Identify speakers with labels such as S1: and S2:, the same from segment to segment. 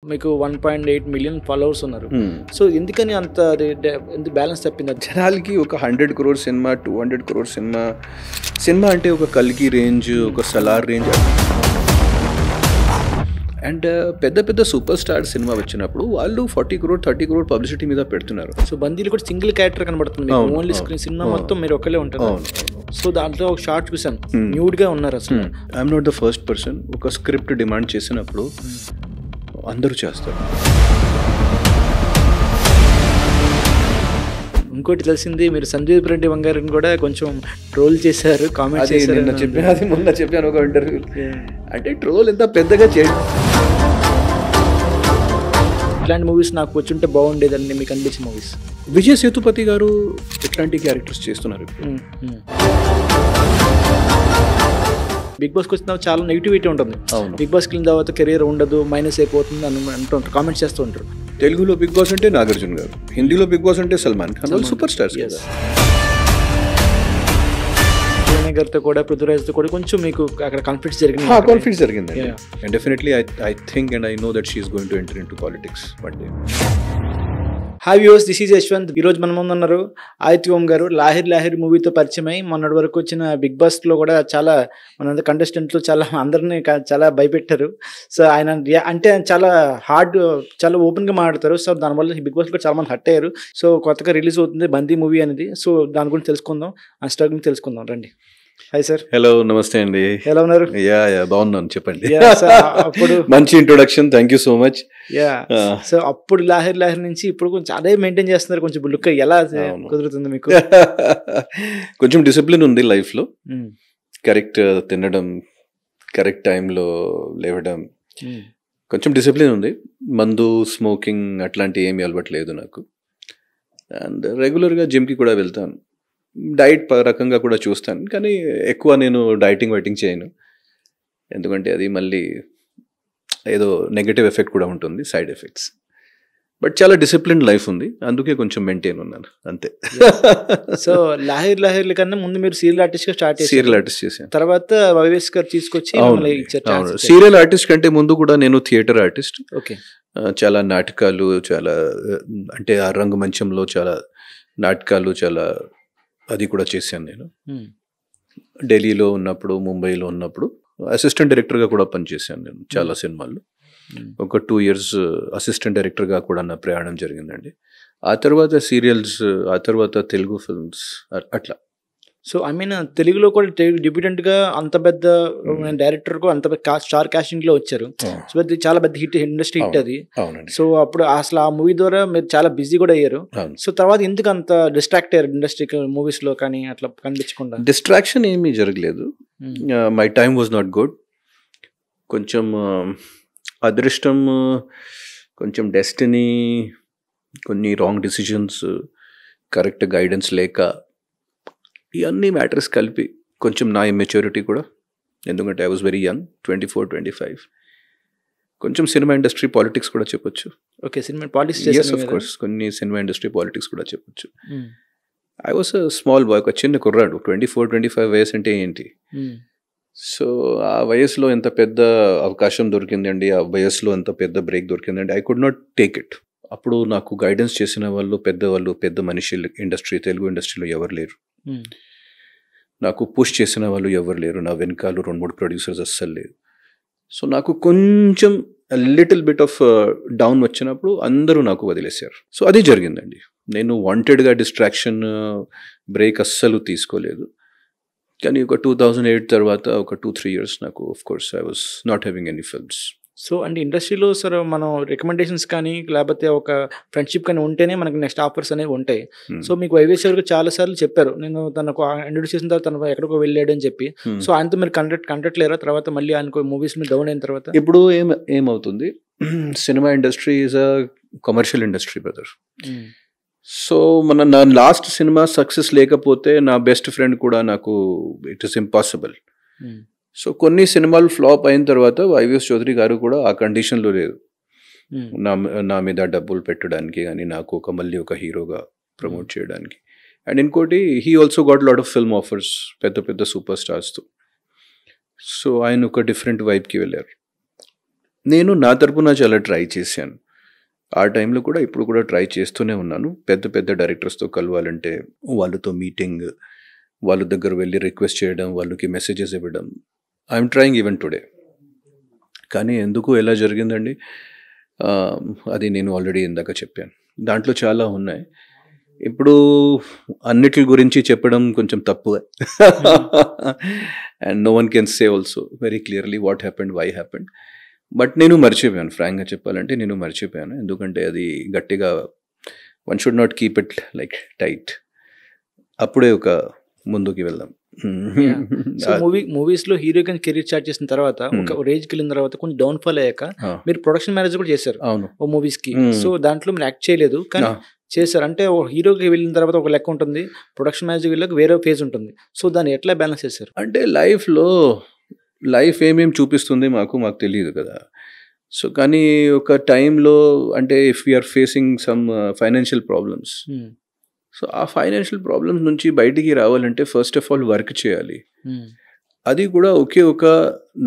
S1: మీకు 1.8 million followers ఉన్నారు. So ఎందుకని అంత ఎందుకు బ్యాలెన్స్ తప్పింది?
S2: జనాలకి ఒక 100 crore సినిమా, 200 crore సినిమా అంటే ఒక కల్కి రేంజ్, ఒక సలార్ రేంజ్ అండ్ పెద్ద పెద్ద సూపర్ స్టార్ సినిమా వచ్చినప్పుడు వాళ్ళు 40 crore 30 crore పబ్లిసిటీ మీద పెడుతున్నారు.
S1: సో బందీలు కూడా సింగిల్ క్యారెక్టర్ కనబడుతుంది, ఓన్లీ స్క్రీన్ సినిమా మొత్తం మీరు ఒకళ్ళే ఉంటారు. సో దాంట్లో ఒక షార్ట్ చూసాను, న్యూడ్ గా ఉన్నారు. అసలు
S2: I'm not the first person. ఒక స్క్రిప్ట్ డిమాండ్ చేసినప్పుడు అందరూ చేస్తారు.
S1: ఇంకోటి తెలిసింది, మీరు సందీప్ రెడ్డి వంగారిని కూడా కొంచెం ట్రోల్ చేశారు, కామెంట్ చేశారు.
S2: మొన్న చెప్పాను ఒక ఇంటర్వ్యూ. అంటే ట్రోల్ ఎంత పెద్దగా చేయండి.
S1: ఇట్లాంటి మూవీస్ నాకు వచ్చుంటే బాగుండేదండి మీకు అనిపించిన మూవీస్?
S2: విజయ్ సేతుపతి గారు ఎట్లాంటి క్యారెక్టర్స్ చేస్తున్నారు.
S1: బిగ్ బాస్కి వచ్చిన చాలా నెగిటివిటీ ఉంటుంది. బిగ్ బాస్కి వెళ్ళిన తర్వాత కెరీర్ ఉండదు, మైనస్ అయిపోతుంది అని అంటుంటారు, కామెంట్స్ చేస్తూ ఉంటారు.
S2: తెలుగులో బిగ్ బాస్ అంటే నాగార్జున గారు, హిందీలో బిగ్ బాస్ అంటే సల్మాన్ ఖాన్, వాళ్ళు సూపర్ స్టార్స్ కదా.
S1: గారితో కూడా, పృథ్వీరాజ్తో కూడా కొంచెం మీకు అక్కడ కాన్ఫ్లిక్ట్స్ జరిగింది.
S2: కాన్ఫ్లిక్ట్స్ జరిగింది. And definitely I think and I know that she is going to enter into politics one day.
S1: Hi viewers, this is Yashwant. ఈరోజు మన ముందు ఉన్నారు ఆదిత్య ఓం గారు. లాహిర్ మూవీతో పరిచయం అయ్యి మొన్నటి వరకు వచ్చిన బిగ్ బాస్లో కూడా చాలా మన కంటెస్టెంట్లు చాలా అందరినీ చాలా భయపెట్టారు. సో ఆయన అంటే చాలా హార్డ్, చాలా ఓపెన్గా మాట్లాడతారు. సో దానివల్ల బిగ్ బాస్ కూడా చాలా మంది హర్ట్ అయ్యారు. సో కొత్తగా రిలీజ్ అవుతుంది బందీ మూవీ అనేది. సో దాని గురించి తెలుసుకుందాం, ఆ స్ట్రగుల్ తెలుసుకుందాం, రండి. Hi sir.
S2: హలో, నమస్తే అండి.
S1: ఎలా ఉన్నారు?
S2: బాగున్నాను, చెప్పండి.
S1: అప్పుడు
S2: మంచి introduction, thank you so much.
S1: So అప్పుడు లాహిర్ నుంచి ఇప్పుడు కొంచెం అదే మెయింటైన్ చేస్తున్నారు. కొంచెం లుక్ ఎలా కుదురుతుంది మీకు?
S2: కొంచెం డిసిప్లిన్ ఉంది లైఫ్ లో. కరెక్ట్ తినడం, కరెక్ట్ టైంలో లేవడం, కొంచెం డిసిప్లిన్ ఉంది. మందు, స్మోకింగ్ అట్లాంటి ఏమీ అలవాట్లేదు నాకు. అండ్ రెగ్యులర్గా జిమ్కి కూడా వెళ్తాను. డైట్ రకంగా కూడా చూస్తాను, కానీ ఎక్కువ నేను వైటింగ్ చేయను. ఎందుకంటే అది మళ్ళీ ఏదో నెగటివ్ ఎఫెక్ట్ కూడా ఉంటుంది, సైడ్ ఎఫెక్ట్స్. బట్ చాలా డిసిప్లిన్ లైఫ్ ఉంది, అందుకే కొంచెం మెయింటైన్ ఉన్నాను, అంతే.
S1: సో లాహిర్ కన్నా ముందు మీరు సీరియల్ ఆర్టిస్ట్ గా స్టార్ట్ చేశారు.
S2: సీరియల్ ఆర్టిస్ట్ చేశాను.
S1: తర్వాత వైవేస్ గారు తీసుకొచ్చి
S2: సీరియల్ ఆర్టిస్ట్ కంటే ముందు కూడా నేను థియేటర్ ఆర్టిస్ట్.
S1: ఓకే. చాలా
S2: నాటకాలు, చాలా అంటే ఆ రంగమంచంలో చాలా నాటకాలు, చాలా అది కూడా చేశాను నేను. ఢిల్లీలో ఉన్నప్పుడు, ముంబైలో ఉన్నప్పుడు అసిస్టెంట్ డైరెక్టర్గా కూడా పనిచేశాను నేను చాలా సినిమాల్లో. ఒక 2 years అసిస్టెంట్ డైరెక్టర్గా కూడా నా ప్రయాణం జరిగిందండి. ఆ తర్వాత సీరియల్స్, ఆ తర్వాత తెలుగు ఫిల్మ్స్, అట్లా.
S1: సో ఐ మీన్ తెలుగులో కూడా డిబ్యూటెంట్ గా అంత పెద్ద డైరెక్టర్ కు అంత స్టార్ కాస్టింగ్ లో వచ్చారు. సో చాలా పెద్ద హిట్, ఇండస్ట్రీ హిట్ అది. సో అప్పుడు అసలు ఆ మూవీ ద్వారా మీరు చాలా బిజీ కూడా అయ్యారు. సో తర్వాత ఎందుకు అంత డిస్ట్రాక్ట్ అయ్యారు ఇండస్ట్రీ మూవీస్ లో కానీ అట్లా కనిపించకుండా?
S2: డిస్ట్రాక్షన్ ఏమీ జరగలేదు. My time was not good. కొంచెం అదృష్టం, కొంచెం డెస్టినీ, కొన్ని రాంగ్ డిసిజన్స్, కరెక్ట్ గైడెన్స్ లేక, ఇవన్నీ మ్యాటర్స్ కలిపి కొంచెం నా ఇమ్మెచ్యూరిటీ కూడా. ఎందుకంటే ఐ వాజ్ వెరీ యంగ్, 24-25. కొంచెం సినిమా ఇండస్ట్రీ పాలిటిక్స్ కూడా చెప్పొచ్చు.
S1: Okay, cinema politics.
S2: yes of course, కొన్ని సినిమా ఇండస్ట్రీ పాలిటిక్స్ కూడా చెప్పొచ్చు. I was a small bye, ఒక చిన్న కుర్రాడు. 24-25 వయసు అంటే ఏంటి? సో ఆ వయసులో ఎంత పెద్ద అవకాశం దొరికిందండి, ఆ వయసులో ఎంత పెద్ద బ్రేక్ దొరికిందండి. I could not take it. అప్పుడు నాకు గైడెన్స్ చేసిన వాళ్ళు, పెద్ద మనుషులు తెలుగు ఇండస్ట్రీలో ఎవరు లేరు. నాకు పుష్ చేసిన వాళ్ళు ఎవరు లేరు. నా వెనకాల 2-3 ప్రొడ్యూసర్స్ అస్సలు లేరు. సో నాకు కొంచెం లిటిల్ బిట్ ఆఫ్ డౌన్ వచ్చినప్పుడు అందరూ నాకు వదిలేశారు. సో అది జరిగిందండి. నేను వాంటెడ్గా డిస్ట్రాక్షన్ బ్రేక్ అస్సలు తీసుకోలేదు. కానీ ఒక 2008 తర్వాత ఒక 2-3 years నాకు of course I was not having any films.
S1: So అంటే ఇండస్ట్రీలో సార్ మనం రికమెండేషన్స్ కానీ లేకపోతే ఒక ఫ్రెండ్షిప్ కానీ ఉంటేనే మనకి నెక్స్ట్ ఆఫర్స్ అనేవి ఉంటాయి. సో మీకు వైవేస్ గారు చాలా సార్లు చెప్పారు, నేను తనకు ఇంట్రొడ్యూస్ చేసిన తర్వాత తను ఎక్కడికో వెళ్ళాడు అని చెప్పి. సో ఆయనతో మీరు కంటెక్ట్ లేరా తర్వాత మళ్ళీ ఆయనకు మూవీస్ మీద డౌన్ అయిన తర్వాత?
S2: ఇప్పుడు ఏమవుతుంది, cinema industry is a commercial industry brother. So నా లాస్ట్ సినిమా సక్సెస్ లేకపోతే నా బెస్ట్ ఫ్రెండ్ కూడా నాకు ఇట్ ఈస్ ఇంపాసిబుల్. సో కొన్ని సినిమాలు ఫ్లాప్ అయిన తర్వాత వైవిఎస్ చౌదరి గారు కూడా ఆ కండిషన్లో లేదు నా మీద డబ్బులు పెట్టడానికి కానీ నాకు మళ్ళీ ఒక హీరోగా ప్రమోట్ చేయడానికి. అండ్ ఇంకోటి, he also got lot of film offers పెద్ద సూపర్ స్టార్స్తో. సో ఆయన ఒక డిఫరెంట్ వైబ్కి వెళ్ళారు. నేను నా తరపున చాలా ట్రై చేశాను. ఆ టైంలో కూడా ఇప్పుడు కూడా ట్రై చేస్తూనే ఉన్నాను. పెద్ద పెద్ద డైరెక్టర్స్తో కలవాలంటే వాళ్ళతో మీటింగ్, వాళ్ళ దగ్గర వెళ్ళి రిక్వెస్ట్ చేయడం, వాళ్ళకి మెసేజెస్ ఇవ్వడం. I'm trying even today. కానీ ఎందుకు ఎలా జరిగిందండి, అది నేను ఆల్రెడీ ఇందాక చెప్పాను. దాంట్లో చాలా ఉన్నాయి. ఇప్పుడు అన్నిటి గురించి చెప్పడం కొంచెం తప్పుగా. And no one can say also very clearly what happened, why happened. But నేను మర్చిపోయాను, ఫ్రాంక్గా చెప్పాలంటే నేను మర్చిపోయాను. ఎందుకంటే అది గట్టిగా one should not keep it like tight. అప్పుడే ఒక ముందుకి వెళ్దాం.
S1: సో మూవీస్ లో హీరోగా కెరీర్ స్టార్ట్ చేసిన తర్వాత ఒక రేంజ్కి వెళ్ళిన తర్వాత కొంచెం డౌన్ ఫాల్ అయ్యాక మీరు ప్రొడక్షన్ మేనేజర్ కూడా చేశారు
S2: అవును
S1: ఓ మూవీస్ కి. సో దాంట్లో మీరు యాక్ట్ చేయలేదు కానీ చేశారు. అంటే ఓ హీరోకి వెళ్ళిన తర్వాత ఒక లెక్క ఉంటుంది, ప్రొడక్షన్ మేనేజర్ వెళ్ళక వేరే ఫేజ్ ఉంటుంది. సో దాన్ని ఎట్లా బ్యాలెన్స్ చేశారు?
S2: అంటే లైఫ్ ఏమేమి చూపిస్తుంది మాకు తెలియదు కదా. సో కానీ ఒక టైంలో అంటే if we are facing some financial problems, so ఆ ఫైనాన్షియల్ ప్రాబ్లమ్స్ నుంచి బయటికి రావాలంటే ఫస్ట్ ఆఫ్ ఆల్ వర్క్ చేయాలి. అది కూడా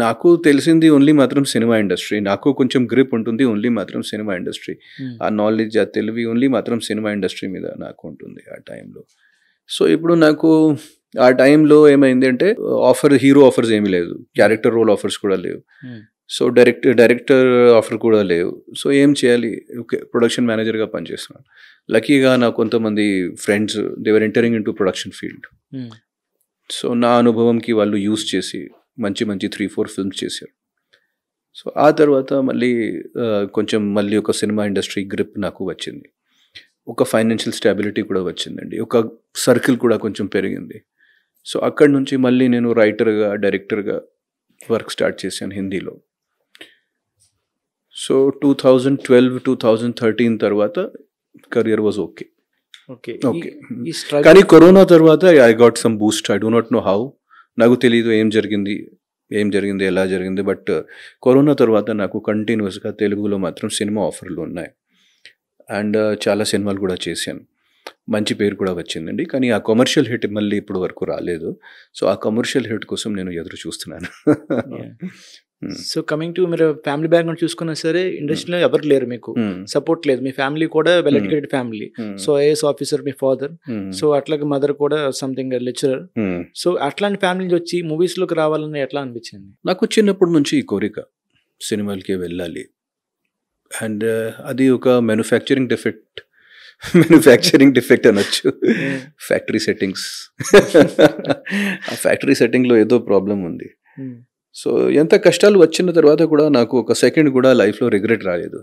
S2: నాకు తెలిసింది ఓన్లీ మాత్రం సినిమా ఇండస్ట్రీ. నాకు కొంచెం గ్రిప్ ఉంటుంది ఓన్లీ మాత్రం సినిమా ఇండస్ట్రీ. ఆ నాలెడ్జ్, ఆ తెలివి ఓన్లీ మాత్రం సినిమా ఇండస్ట్రీ మీద నాకు ఉంటుంది ఆ టైంలో. సో ఇప్పుడు నాకు ఆ టైంలో ఏమైంది అంటే హీరో ఆఫర్స్ ఏమీ లేదు, క్యారెక్టర్ రోల్ ఆఫర్స్ కూడా లేవు, సో డైరెక్టర్ ఆఫర్ కూడా లేవు. సో ఏం చేయాలి? ఓకే, ప్రొడక్షన్ మేనేజర్గా పనిచేస్తున్నాను. లక్కీగా నాకు కొంతమంది friends they were entering into production field. So నా అనుభవంకి వాళ్ళు యూస్ చేసి మంచి 3-4 ఫిల్మ్స్ చేశారు. సో ఆ తర్వాత మళ్ళీ ఒక సినిమా ఇండస్ట్రీ గ్రిప్ నాకు వచ్చింది, ఒక ఫైనాన్షియల్ స్టాబిలిటీ కూడా వచ్చిందండి, ఒక సర్కిల్ కూడా కొంచెం పెరిగింది. సో అక్కడి నుంచి మళ్ళీ నేను రైటర్గా, డైరెక్టర్గా వర్క్ స్టార్ట్ చేశాను హిందీలో. సో 2012-2013 తర్వాత కెరియర్ వాజ్ ఓకే. కానీ కరోనా తర్వాత I got some boost. I do not know how, నాకు తెలియదు ఏం జరిగింది, ఎలా జరిగింది. బట్ కరోనా తర్వాత నాకు కంటిన్యూస్గా తెలుగులో మాత్రం సినిమా ఆఫర్లు ఉన్నాయి. అండ్ చాలా సినిమాలు కూడా చేశాను, మంచి పేరు కూడా వచ్చిందండి. కానీ ఆ కమర్షియల్ హిట్ మళ్ళీ ఇప్పుడు వరకు రాలేదు. సో ఆ కమర్షియల్ హిట్ కోసం నేను ఎదురు చూస్తున్నాను.
S1: సో కమింగ్ టు మీరు ఫ్యామిలీ బ్యాక్గ్రౌండ్ చూసుకున్నా సరే ఇండస్ట్రీలో ఎవరు లేరు, మీకు సపోర్ట్ లేదు. మీ ఫ్యామిలీ కూడా well educated family. So IAS officer మీ ఫాదర్, సో అట్లాగే మదర్ కూడా సంథింగ్ లెక్చరర్. సో అట్లాంటి ఫ్యామిలీ నుంచి వచ్చి మూవీస్ లోకి రావాలని ఎట్లా అనిపించింది?
S2: నాకు చిన్నప్పటి నుంచి ఈ కోరిక సినిమాలకి వెళ్ళాలి. అండ్ అది ఒక మ్యానుఫ్యాక్చరింగ్ డిఫెక్ట్ అనొచ్చు. ఫ్యాక్టరీ సెట్టింగ్స్, ఆ ఫ్యాక్టరీ సెట్టింగ్లో ఏదో ప్రాబ్లం ఉంది. సో ఎంత కష్టాలు వచ్చిన తర్వాత కూడా నాకు ఒక సెకండ్ కూడా లైఫ్లో రిగ్రెట్ రాలేదు.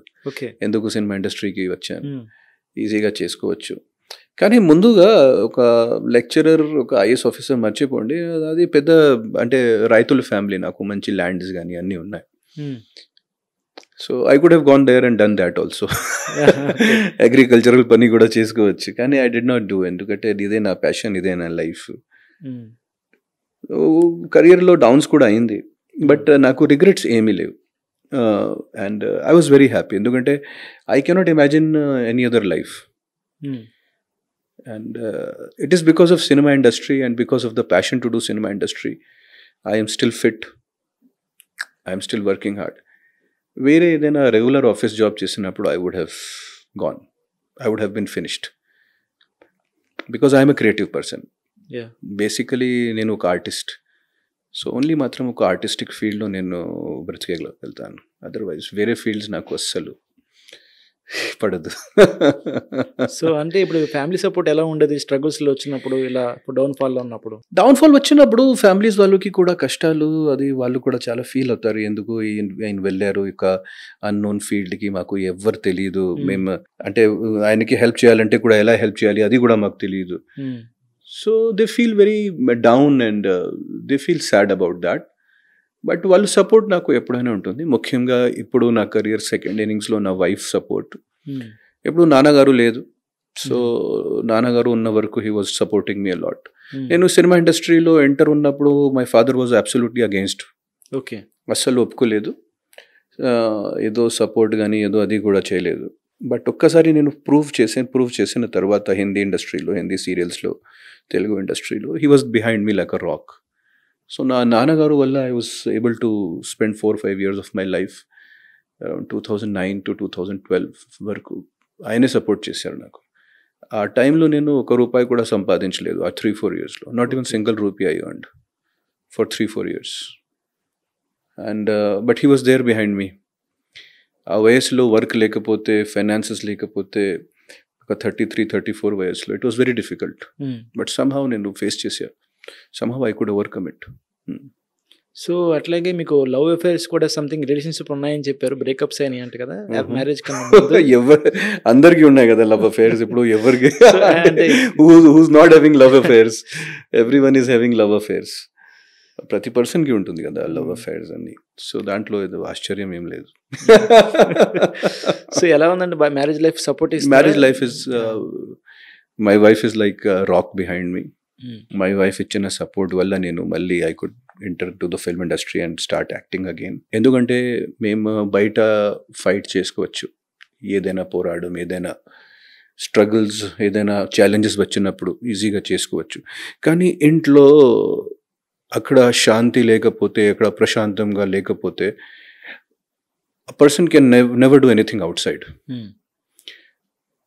S2: ఎందుకు సినిమా ఇండస్ట్రీకి వచ్చాను, ఈజీగా చేసుకోవచ్చు. కానీ ముందుగా ఒక లెక్చరర్, ఒక ఐఏఎస్ ఆఫీసర్ మర్చిపోండి, అది పెద్ద అంటే రైతుల ఫ్యామిలీ, నాకు మంచి ల్యాండ్స్ కానీ అన్నీ ఉన్నాయి. So I could have gone there and done that also. Agricultural పని కూడా చేసుకోవచ్చు, కానీ ఐ డిడ్ నాట్ డూ. ఎందుకంటే ఇదే నా ప్యాషన్, ఇదే నా లైఫ్. కెరియర్లో డౌన్స్ కూడా అయింది, బట్ నాకు రిగ్రెట్స్ ఏమీ లేవు. And I was very happy, ఎందుకంటే I cannot imagine any other life. And it is because of cinema industry and because of the passion to do cinema industry I'm still fit, I'm still working hard. వేరే ఏదైనా regular office job చేసినప్పుడు I would have gone, I would have been finished, because I'm a creative person. Basically నేను ఒక artist. So only మాత్రం ఒక artistic ఫీల్డ్లో నేను బ్రతికేగలుగుతాను. Otherwise వేరే ఫీల్డ్స్ నాకు అస్సలు పడదు.
S1: సో అంటే ఇప్పుడు ఫ్యామిలీ సపోర్ట్ ఎలా ఉండేది స్ట్రగుల్స్లో వచ్చినప్పుడు, ఇలా డౌన్ఫాల్లో ఉన్నప్పుడు?
S2: డౌన్ఫాల్ వచ్చినప్పుడు ఫ్యామిలీస్ వాళ్ళకి కూడా కష్టాలు, అది వాళ్ళు కూడా చాలా ఫీల్ అవుతారు. ఎందుకు ఆయన వెళ్ళారు ఇక అన్నోన్ ఫీల్డ్కి, మాకు ఎవ్వరు తెలియదు, మేము అంటే ఆయనకి హెల్ప్ చేయాలంటే కూడా ఎలా హెల్ప్ చేయాలి అది కూడా మాకు తెలియదు. So they feel very down and they feel sad about that. But వాళ్ళ సపోర్ట్ నాకు ఎప్పుడైనా ఉంటుంది. ముఖ్యంగా ఇప్పుడు నా కెరియర్ సెకండ్ ఇన్నింగ్స్లో నా వైఫ్ సపోర్ట్. ఇప్పుడు నాన్నగారు లేదు, సో నాన్నగారు ఉన్న వరకు he was supporting me a lot. నేను సినిమా ఇండస్ట్రీలో ఎంటర్ ఉన్నప్పుడు my father was absolutely against. అస్సలు ఒప్పుకోలేదు, ఏదో సపోర్ట్ కానీ ఏదో అది కూడా చేయలేదు. బట్ ఒక్కసారి నేను ప్రూవ్ చేసిన తర్వాత హిందీ ఇండస్ట్రీలో, హిందీ సీరియల్స్లో, తెలుగు ఇండస్ట్రీలో he was behind me like a rock. So నా నాన్నగారు వల్ల I was able to spend 4-5 years of my life around 2009 to 2012 వరకు ఆయనే సపోర్ట్ చేశారు నాకు. ఆ టైంలో నేను ₹1 కూడా సంపాదించలేదు ఆ 3-4 yearsలో. Not even single rupee I earned for 3-4 years. And but he was there behind me. ఆ వయసులో వర్క్ లేకపోతే, ఫైనాన్సెస్ లేకపోతే, ఒక 33-34 వయసులో it was very difficult. But somehow నేను ఫేస్ చేశా. Somehow I could overcome it.
S1: So అట్లాగే మీకు లవ్ అఫైర్స్ కూడా సంథింగ్ రిలేషన్షిప్ ఉన్నాయని చెప్పారు, బ్రేకప్స్ అయినాయి అంట కదా మ్యారేజ్ కన్నా.
S2: అందరికి ఉన్నాయి కదా లవ్ అఫైర్స్. ఇప్పుడు ఎవరికి
S1: అంటే
S2: who's not having love affairs? Every one is having love affairs. ప్రతి పర్సన్కి ఉంటుంది కదా లవ్ అఫైర్స్ అని. సో దాంట్లో ఏదో ఆశ్చర్యం ఏం లేదు.
S1: సో ఎలా ఉందండి marriage life? Support
S2: marriage life is, my wife is like rock behind me. My wife ఇచ్చిన సపోర్ట్ వల్ల నేను మళ్ళీ I could enter to the film industry and start acting again. ఎందుకంటే మేము బయట ఫైట్ చేసుకోవచ్చు, ఏదైనా పోరాడడం, ఏదైనా స్ట్రగుల్స్, ఏదైనా ఛాలెంజెస్ వచ్చినప్పుడు ఈజీగా చేసుకోవచ్చు. కానీ ఇంట్లో అక్కడ శాంతి లేకపోతే, అక్కడ ప్రశాంతంగా లేకపోతే person can never do anything out side.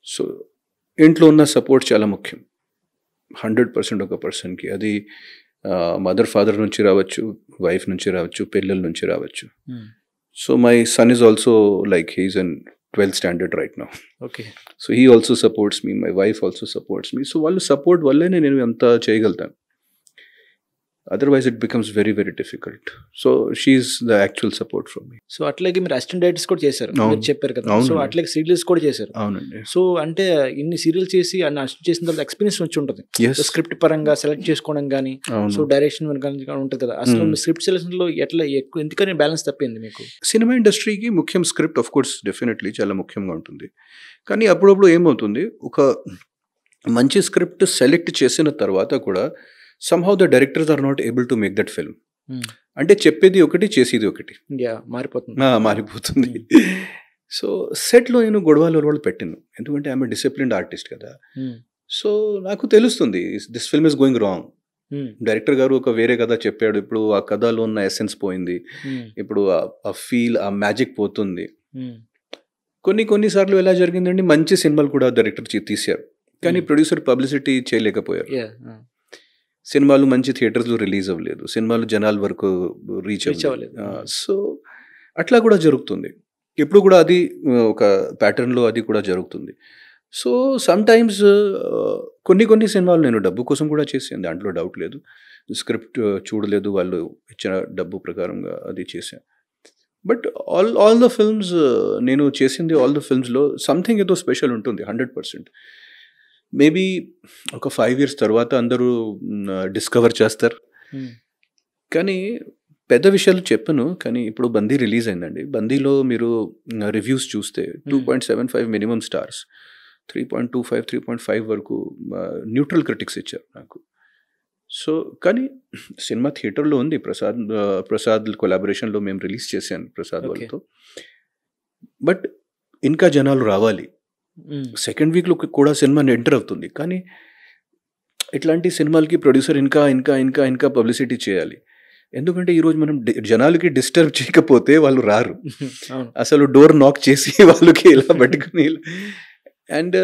S2: So ఇంట్లో ఉన్న సపోర్ట్ చాలా ముఖ్యం 100% ఒక పర్సన్కి. అది మదర్ ఫాదర్ నుంచి రావచ్చు, వైఫ్ నుంచి రావచ్చు, పిల్లల నుంచి రావచ్చు. So my son is also like he is in 12th standard right now.
S1: Okay.
S2: So he also supports me, my wife also supports me. So వాళ్ళు సపోర్ట్ వల్లనే నేను అంతా చేయగలుగుతాను. Otherwise it becomes very very difficult. So she is the actual support from me.
S1: So అట్లాగే మీరు assistant directors కూడా చేశారు, మీరు చెప్పారు కదా. సో అట్లాగే సీరియల్స్ కూడా చేశారు.
S2: అవునండి.
S1: సో అంటే ఇన్ని సీరియల్స్ చేసి అన్ని అసిస్టెంట్ చేసిన తర్వాత ఎక్స్పీరియన్స్ వచ్చి ఉంటుంది, స్క్రిప్ట్ పరంగా సెలెక్ట్ చేసుకోవడం కానీ, సో డైరెక్షన్ ఉంటుంది కదా. అసలు మీ స్క్రిప్ట్ సెలెక్షన్ లో ఎట్లా ఎక్కువ ఎందుకని బ్యాలెన్స్ తప్పింది మీకు?
S2: సినిమా ఇండస్ట్రీకి ముఖ్యం స్క్రిప్ట్, ఆఫ్ కోర్స్ డెఫినెట్లీ చాలా ముఖ్యంగా ఉంటుంది. కానీ అప్పుడప్పుడు ఏమవుతుంది, ఒక మంచి స్క్రిప్ట్ సెలెక్ట్ చేసిన తర్వాత కూడా somehow the directors are not able to make that film. అంటే చెప్పేది ఒకటి, చేసేది ఒకటి, మారిపోతుంది. సో సెట్లో నేను గొడవలు పెట్టాను, ఎందుకంటే ఆమె డిసిప్లిన్డ్ ఆర్టిస్ట్ కదా. సో నాకు తెలుస్తుంది this film is going wrong. Director గారు ఒక వేరే కథ చెప్పాడు, ఇప్పుడు ఆ కథలో ఉన్న ఎసెన్స్ పోయింది, ఇప్పుడు ఆ ఫీల్, ఆ మ్యాజిక్ పోతుంది. కొన్నిసార్లు ఎలా జరిగిందండి, మంచి సినిమాలు కూడా డైరెక్టర్ తీశారు, కానీ ప్రొడ్యూసర్ పబ్లిసిటీ చేయలేకపోయారు. సినిమాలు మంచి థియేటర్స్లో రిలీజ్ అవ్వలేదు, సినిమాలు జనాల వరకు రీచ్ అవ్వలేదు. సో అట్లా కూడా జరుగుతుంది, ఇప్పుడు కూడా అది ఒక ప్యాటర్న్లో అది కూడా జరుగుతుంది. సో సమ్ టైమ్స్ కొన్ని సినిమాలు నేను డబ్బు కోసం కూడా చేశాను, దాంట్లో డౌట్ లేదు. స్క్రిప్ట్ చూడలేదు, వాళ్ళు ఇచ్చిన డబ్బు ప్రకారంగా అది చేశాను. బట్ ఆల్ ద ఫిల్మ్స్ నేను చేసింది, ఆల్ ద ఫిల్మ్స్లో సంథింగ్ ఏదో స్పెషల్ ఉంటుంది 100%. మేబీ ఒక 5 years తర్వాత అందరూ డిస్కవర్ చేస్తారు. కానీ పెద్ద విషయాలు చెప్పను. కానీ ఇప్పుడు బందీ రిలీజ్ అయిందండి, బందీలో మీరు రివ్యూస్ చూస్తే 2.75 మినిమం స్టార్స్, 3.25, 3.5 వరకు న్యూట్రల్ క్రిటిక్స్ ఇచ్చారు నాకు. సో కానీ సినిమా థియేటర్లో ఉంది, ప్రసాద్ కొలాబరేషన్లో మేము రిలీజ్ చేశాను ప్రసాద్ వాళ్ళతో. బట్ ఇంకా జనాలు రావాలి, సెకండ్ వీక్లో కూడా సినిమా ఎంటర్ అవుతుంది. కానీ ఇట్లాంటి సినిమాలకి ప్రొడ్యూసర్ ఇంకా పబ్లిసిటీ చేయాలి. ఎందుకంటే ఈరోజు మనం జనాలకి డిస్టర్బ్ చేయకపోతే వాళ్ళు రారు. అసలు డోర్ నాక్ చేసి వాళ్ళకి ఇలా పట్టుకుని. అండ్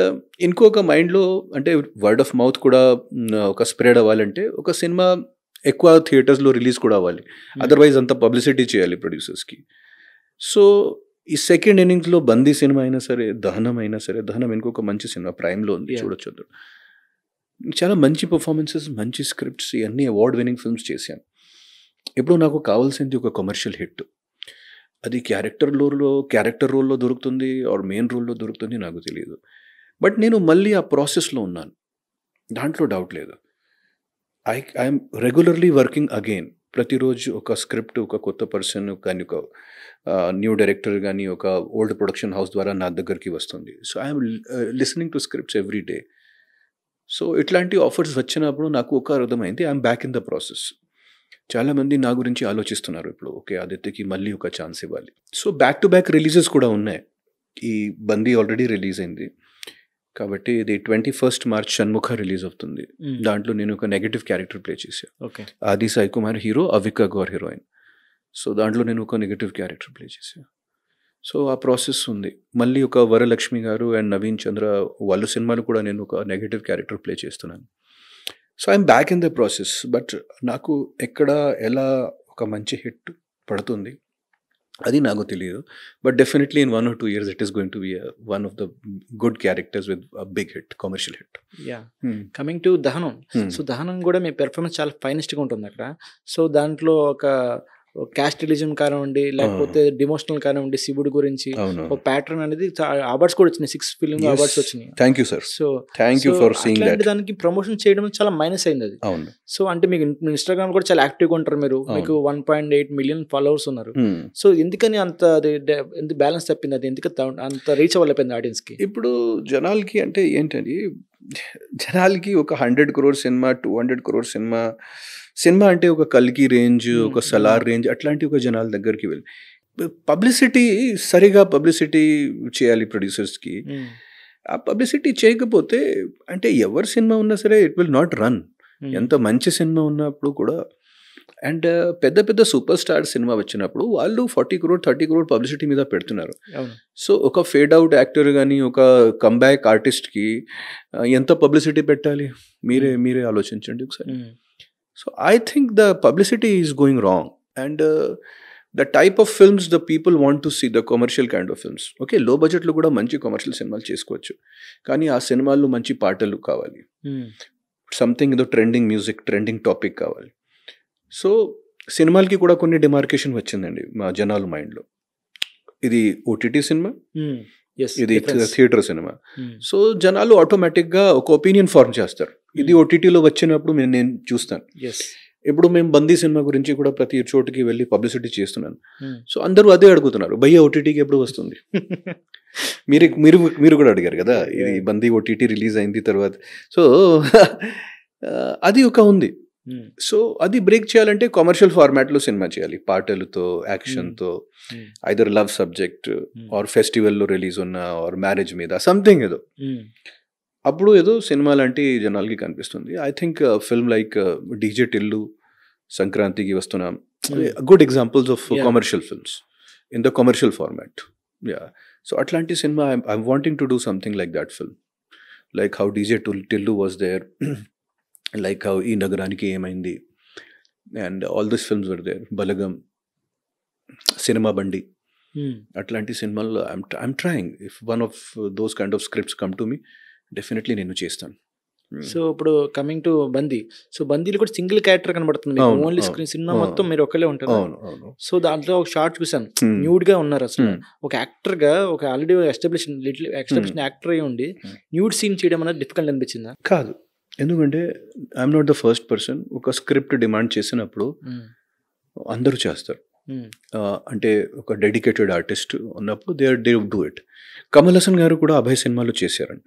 S2: ఇంకొక మైండ్లో అంటే వర్డ్ ఆఫ్ మౌత్ కూడా ఒక స్ప్రెడ్ అవ్వాలంటే ఒక సినిమా ఎక్కువ థియేటర్స్లో రిలీజ్ కూడా అవ్వాలి, అదర్వైజ్ అంత పబ్లిసిటీ చేయాలి ప్రొడ్యూసర్స్కి. సో ఈ సెకండ్ ఇన్నింగ్స్లో బందీ సినిమా అయినా సరే, దహనం అయినా సరే, దహనం ఇంకొక మంచి సినిమా ప్రైమ్లో ఉంది, చూడొచ్చు. చాలా మంచి పర్ఫార్మెన్సెస్, మంచి స్క్రిప్ట్స్, ఇవన్నీ అవార్డ్ విన్నింగ్ ఫిల్మ్స్ చేశాను. ఇప్పుడు నాకు కావాల్సింది ఒక కమర్షియల్ హిట్. అది క్యారెక్టర్ రోల్లో దొరుకుతుంది ఆర్ మెయిన్ రోల్లో దొరుకుతుంది నాకు తెలియదు. బట్ నేను మళ్ళీ ఆ ప్రాసెస్లో ఉన్నాను, దాంట్లో డౌట్ లేదు. I'm regularly working again. ప్రతిరోజు ఒక స్క్రిప్ట్, ఒక కొత్త పర్సన్ కానీ, ఒక న్యూ డైరెక్టర్ కానీ, ఒక ఓల్డ్ ప్రొడక్షన్ హౌస్ ద్వారా నా దగ్గరికి వస్తుంది. So I'm listening to scripts every day. So ఇట్లాంటి ఆఫర్స్ వచ్చినప్పుడు నాకు ఒక అర్థమైంది, I'm back in the process. చాలామంది నా గురించి ఆలోచిస్తున్నారు ఇప్పుడు, ఓకే ఆదిత్యకి మళ్ళీ ఒక ఛాన్స్ ఇవ్వాలి. So back to back releases కూడా ఉన్నాయి. ఈ బందీ ఆల్రెడీ రిలీజ్ అయింది కాబట్టి ఇది 21st March షణ్ముఖ రిలీజ్ అవుతుంది. దాంట్లో నేను ఒక నెగటివ్ క్యారెక్టర్ ప్లే చేశాను. Aadi Sai Kumar hero, Avika Gaur heroine. So దాంట్లో నేను ఒక నెగటివ్ క్యారెక్టర్ ప్లే చేశాను. సో ఆ ప్రాసెస్ ఉంది. మళ్ళీ ఒక వరలక్ష్మి గారు అండ్ నవీన్ చంద్ర వాళ్ళు సినిమాలు కూడా నేను ఒక నెగటివ్ క్యారెక్టర్ ప్లే చేస్తున్నాను. So I'm back in the process. But నాకు ఎక్కడ ఎలా ఒక మంచి హిట్ పడుతుంది అది నాకు తెలియదు. But definitely in 1 or 2 years it is going to be one of the good characters with big hit, commercial hit.
S1: Yeah, coming to Dahanam. So Dahanam కూడా మీ పెర్ఫార్మెన్స్ చాలా ఫైనెస్ట్గా ఉంటుంది అక్కడ. సో దాంట్లో ఒక క్యాస్ట్ రిలీజన్ కానివ్వండి, లేకపోతే డిమోషనల్ కానివ్వండి, శివుడి గురించి ఒక ప్యాటర్న్ అనేది అవార్డ్స్ కూడా వచ్చినాయి, 6 ఫిల్మ్ అవార్డ్స్ వచ్చినాయి.
S2: Thank you sir.
S1: So
S2: thank you for seeing that.
S1: దానికి ప్రమోషన్ చేయడం చాలా మైనస్ అయింది అది.
S2: అవును.
S1: సో అంటే మీకు ఇన్స్టాగ్రామ్ కూడా చాలా యాక్టివ్గా ఉంటారు మీరు, మీకు 1.8 million ఫాలోవర్స్ ఉన్నారు. సో ఎందుకని అంత బ్యాలెన్స్ తప్పింది, అది ఎందుకు అంత రీచ్ అవ్వలేకపోయింది ఆడియన్స్ కి?
S2: ఇప్పుడు జనాలకి అంటే ఏంటండి, జనాలకి ఒక 100 crore సినిమా, 200 crore సినిమా అంటే ఒక కల్కి రేంజ్, ఒక సలార్ రేంజ్, అట్లాంటి ఒక జనాల దగ్గరికి వెళ్ళి పబ్లిసిటీ సరిగా పబ్లిసిటీ చేయాలి ప్రొడ్యూసర్స్కి. ఆ పబ్లిసిటీ చేయకపోతే అంటే ఎవరి సినిమా ఉన్నా సరే ఇట్ విల్ నాట్ రన్. ఎంత మంచి సినిమా ఉన్నప్పుడు కూడా, అండ్ పెద్ద పెద్ద సూపర్ స్టార్ సినిమా వచ్చినప్పుడు వాళ్ళు 40 crore 30 crore పబ్లిసిటీ మీద పెడుతున్నారు. సో ఒక ఫేడ్ అవుట్ యాక్టర్ కానీ ఒక కమ్బ్యాక్ ఆర్టిస్ట్కి ఎంత పబ్లిసిటీ పెట్టాలి మీరే ఆలోచించండి ఒకసారి. So I think the publicity is going wrong. And the type of films the people want to see the commercial kind of films. Okay, low బడ్జెట్లో కూడా మంచి కమర్షియల్ సినిమాలు చేసుకోవచ్చు, కానీ ఆ సినిమాల్లో మంచి పాటలు కావాలి, సంథింగ్ ఏదో ట్రెండింగ్ మ్యూజిక్, ట్రెండింగ్ టాపిక్ కావాలి. సో సినిమాలకి కూడా కొన్ని డిమార్కేషన్ వచ్చిందండి మా జనాల మైండ్లో. ఇది ఓటీటీ సినిమా, ఇది థియేటర్ సినిమా. సో జనాలు ఆటోమేటిక్గా ఒక ఒపీనియన్ ఫార్మ్ చేస్తారు. ఇది ఓటీటీలో వచ్చినప్పుడు నేను చూస్తాను. ఇప్పుడు మేము బందీ సినిమా గురించి కూడా ప్రతి చోటుకి వెళ్ళి పబ్లిసిటీ చేస్తున్నాను. సో అందరూ అదే అడుగుతున్నారు, భయ్య ఓటీటీకి ఎప్పుడు వస్తుంది? మీరు కూడా అడిగారు కదా, ఇది బందీ ఓటీటీ రిలీజ్ అయింది తర్వాత. సో అది ఒక ఉంది. సో అది బ్రేక్ చేయాలంటే కమర్షియల్ ఫార్మాట్లో సినిమా చేయాలి, పాటలతో, యాక్షన్తో, ఐదర్ లవ్ సబ్జెక్ట్ ఆర్ ఫెస్టివల్లో రిలీజ్ ఉన్న ఆర్ మ్యారేజ్ మీద సంథింగ్ ఏదో. అప్పుడు ఏదో సినిమా లాంటి జనాలకి కనిపిస్తుంది. I think film like DJ Tillu, సంక్రాంతికి వస్తున్నాం, good examples of commercial films in the commercial format. Yeah, so అట్లాంటి cinema I'm wanting to do something like that film, like how DJ Tillu was there, like how ఈ నగరానికి ఏమైంది, and all this films were there, Balagam, cinema బండి, అట్లాంటి సినిమాల్లో I'm trying. If one of those kind of scripts come to me, definitely నేను చేస్తాను.
S1: So ఇప్పుడు coming to బందీ. సో బందీలో కూడా సింగిల్ క్యారెక్టర్ కనబడుతుంది, ఓన్లీ స్క్రీన్, సినిమా మొత్తం మీరు ఒక్కలే ఉంటారు. సో దాంట్లో ఒక షార్ట్ చూసాను, న్యూడ్ గా ఉన్నారు. అసలు ఒక యాక్టర్ గా, ఒక ఆల్రెడీ ఎస్టాబ్లిష్ యాక్టర్ అయి ఉండి న్యూడ్ సీన్ చేయడం అనేది డిఫికల్ట్ అనిపించిందా?
S2: కాదు, ఎందుకంటే I'm not the first person. ఒక స్క్రిప్ట్ డిమాండ్ చేసినప్పుడు అందరూ చేస్తారు. అంటే ఒక డెడికేటెడ్ ఆర్టిస్ట్ ఉన్నప్పుడు they do it. Kamal Haasan గారు కూడా అభయ్ సినిమాలో చేశారంట,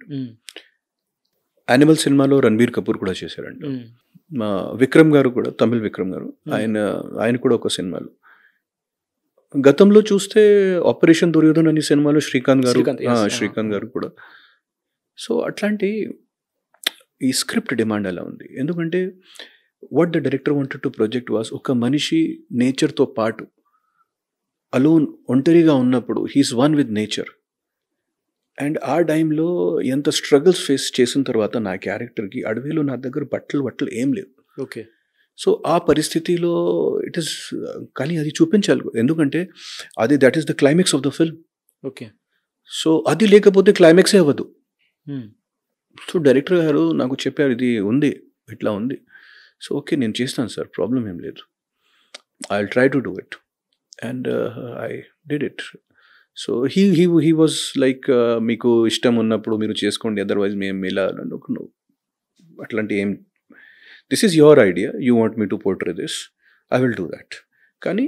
S2: యానిమల్ సినిమాలో రణబీర్ కపూర్ కూడా చేశారంట, మా విక్రమ్ గారు కూడా, తమిళ్ విక్రమ్ గారు, ఆయన కూడా ఒక సినిమాలో. గతంలో చూస్తే ఆపరేషన్ దుర్యోధన్ అనే సినిమాలో శ్రీకాంత్ గారు కూడా. సో అట్లాంటి ఈ స్క్రిప్ట్ డిమాండ్ అలా ఉంది. ఎందుకంటే what the director wanted to project was, ఒక మనిషి నేచర్తో పాటు అలోన్, ఒంటరిగా ఉన్నప్పుడు he's one with nature. And ఆ టైంలో ఎంత స్ట్రగుల్స్ ఫేస్ చేసిన తర్వాత నా క్యారెక్టర్కి అడవిలో నా దగ్గర బట్టలు ఏం లేవు.
S1: ఓకే,
S2: సో ఆ పరిస్థితిలో ఇట్ ఈస్, కానీ అది చూపించాలి, ఎందుకంటే అది that is the climax of the film.
S1: Okay,
S2: so అది లేకపోతే క్లైమాక్సే అవ్వదు. సో డైరెక్టర్ గారు నాకు చెప్పారు, ఇది ఉంది, ఇట్లా ఉంది. సో ఓకే, నేను చేస్తాను సార్, ప్రాబ్లం ఏం లేదు, I will try to do it. And I did it. So he was like, మీకు ఇష్టం ఉన్నప్పుడు మీరు చేసుకోండి, అదర్వైజ్ మేము ఇలా అట్లాంటి ఏం, this is your idea, you want me to portray this, I will do that. కానీ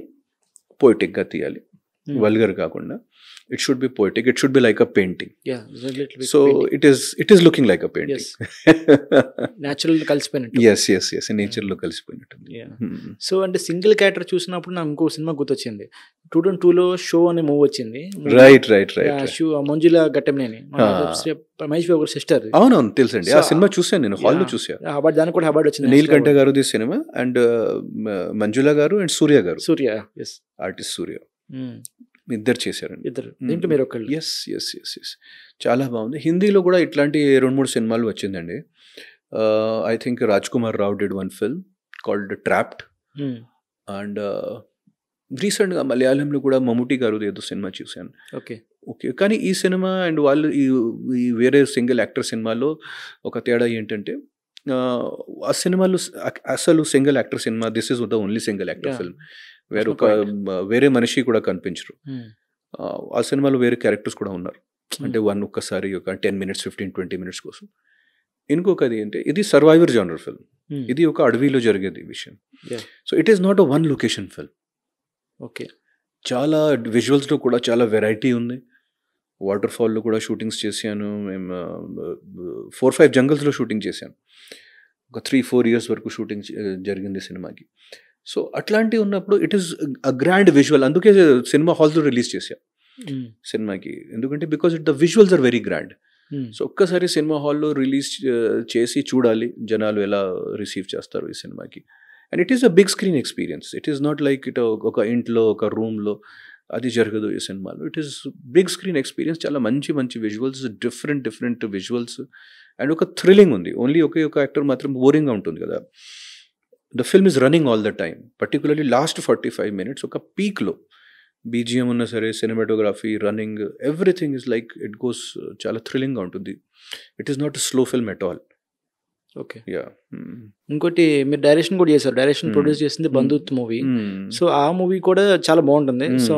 S2: పోయిటిక్గా తీయాలి, వల్గర్ కాకుండా. It should be poetic. It should be like a painting.
S1: Yeah, a little bit
S2: so
S1: painting.
S2: it is looking like a painting.
S1: Yes. Natural కలిసిపోయినట్టు.
S2: yes nature లో కలిసిపోయినట్టు.
S1: So అంటే single character చూసినప్పుడు నాకు ఇంకో cinema గుర్తొచ్చింది, 2002లో show అనే movie వచ్చింది.
S2: Right
S1: మంజుల Gattamneni, Mahesh Babu sister.
S2: అవునవును, తెలుసండి, ఆ సినిమా చూసాను నేను, హాల్లో చూసాను.
S1: అవార్డు, దానికి కూడా అవార్డు వచ్చింది,
S2: నీలకంఠ గారు ది సినిమా, అండ్ మంజుల గారు అండ్ సూర్య గారు,
S1: సూర్య,
S2: ఆర్టిస్ట్ సూర్య. ఇద్దరు చేశారండి.
S1: ఇద్దరు దీంట్లో మీరు ఒకళ్ళు.
S2: ఎస్ చాలా బాగుంది. హిందీలో కూడా ఇట్లాంటి 2-3 సినిమాలు వచ్చిందండి. I think Raj Kumar Rao did one film called trapped. And రీసెంట్గా మలయాళంలో కూడా మమ్ముటి గారు ఏదో సినిమా చూశాను. ఓకే కానీ ఈ సినిమా అండ్ వాళ్ళు ఈ వేరే సింగిల్ యాక్టర్ సినిమాలో ఒక తేడా ఏంటంటే ఆ సినిమాలో అసలు single actor cinema, this is the only single actor film, వేరే మనిషి కూడా కనిపించరు. ఆ సినిమాలో వేరే క్యారెక్టర్స్ కూడా ఉన్నారు, అంటే ఒక్కసారి ఒక 10 minutes 15-20 minutes కోసం. ఇంకొకది ఏంటి, ఇది సర్వైవర్ జానర్ ఫిల్మ్, ఇది ఒక అడవిలో జరిగేది విషయం. So it is not a one location film.
S1: Okay,
S2: చాలా విజువల్స్లో కూడా చాలా వెరైటీ ఉంది. వాటర్ ఫాల్లో కూడా షూటింగ్స్ చేశాను మేము, 4-5 జంగల్స్లో షూటింగ్ చేశాను. ఒక 3-4 years వరకు షూటింగ్ జరిగింది సినిమాకి. సో అట్లాంటివి ఉన్నప్పుడు it is a grand visual. అందుకే సినిమా హాల్స్లో రిలీజ్ చేశాను సినిమాకి, ఎందుకంటే because the visuals are very grand. So ఒక్కసారి సినిమా హాల్లో రిలీజ్ చేసి చూడాలి జనాలు ఎలా రిసీవ్ చేస్తారు ఈ సినిమాకి. And it is a big screen experience. It is not like it ఒక ఇంట్లో ఒక రూమ్లో అది జరగదు ఈ సినిమాలో. It is big screen experience, చాలా మంచి విజువల్స్, డిఫరెంట్ విజువల్స్ అండ్ ఒక థ్రిల్లింగ్ ఉంది. ఓన్లీ ఒక యాక్టర్ మాత్రం బోరింగ్గా ఉంటుంది కదా. The film is running all the time, particularly last 45 minutes ఒక పీక్లో బీజిఎం ఉన్నా సరే, cinematography, running, everything is like it goes, చాలా థ్రిల్లింగ్గా ఉంటుంది. It is not slow film at all.
S1: Okay, ఇంకోటి మీరు డైరెక్షన్ కూడా చేశారు, డైరెక్షన్ ప్రొడ్యూస్ చేసింది బంధుత్ మూవీ. సో ఆ మూవీ కూడా చాలా బాగుంటుంది. So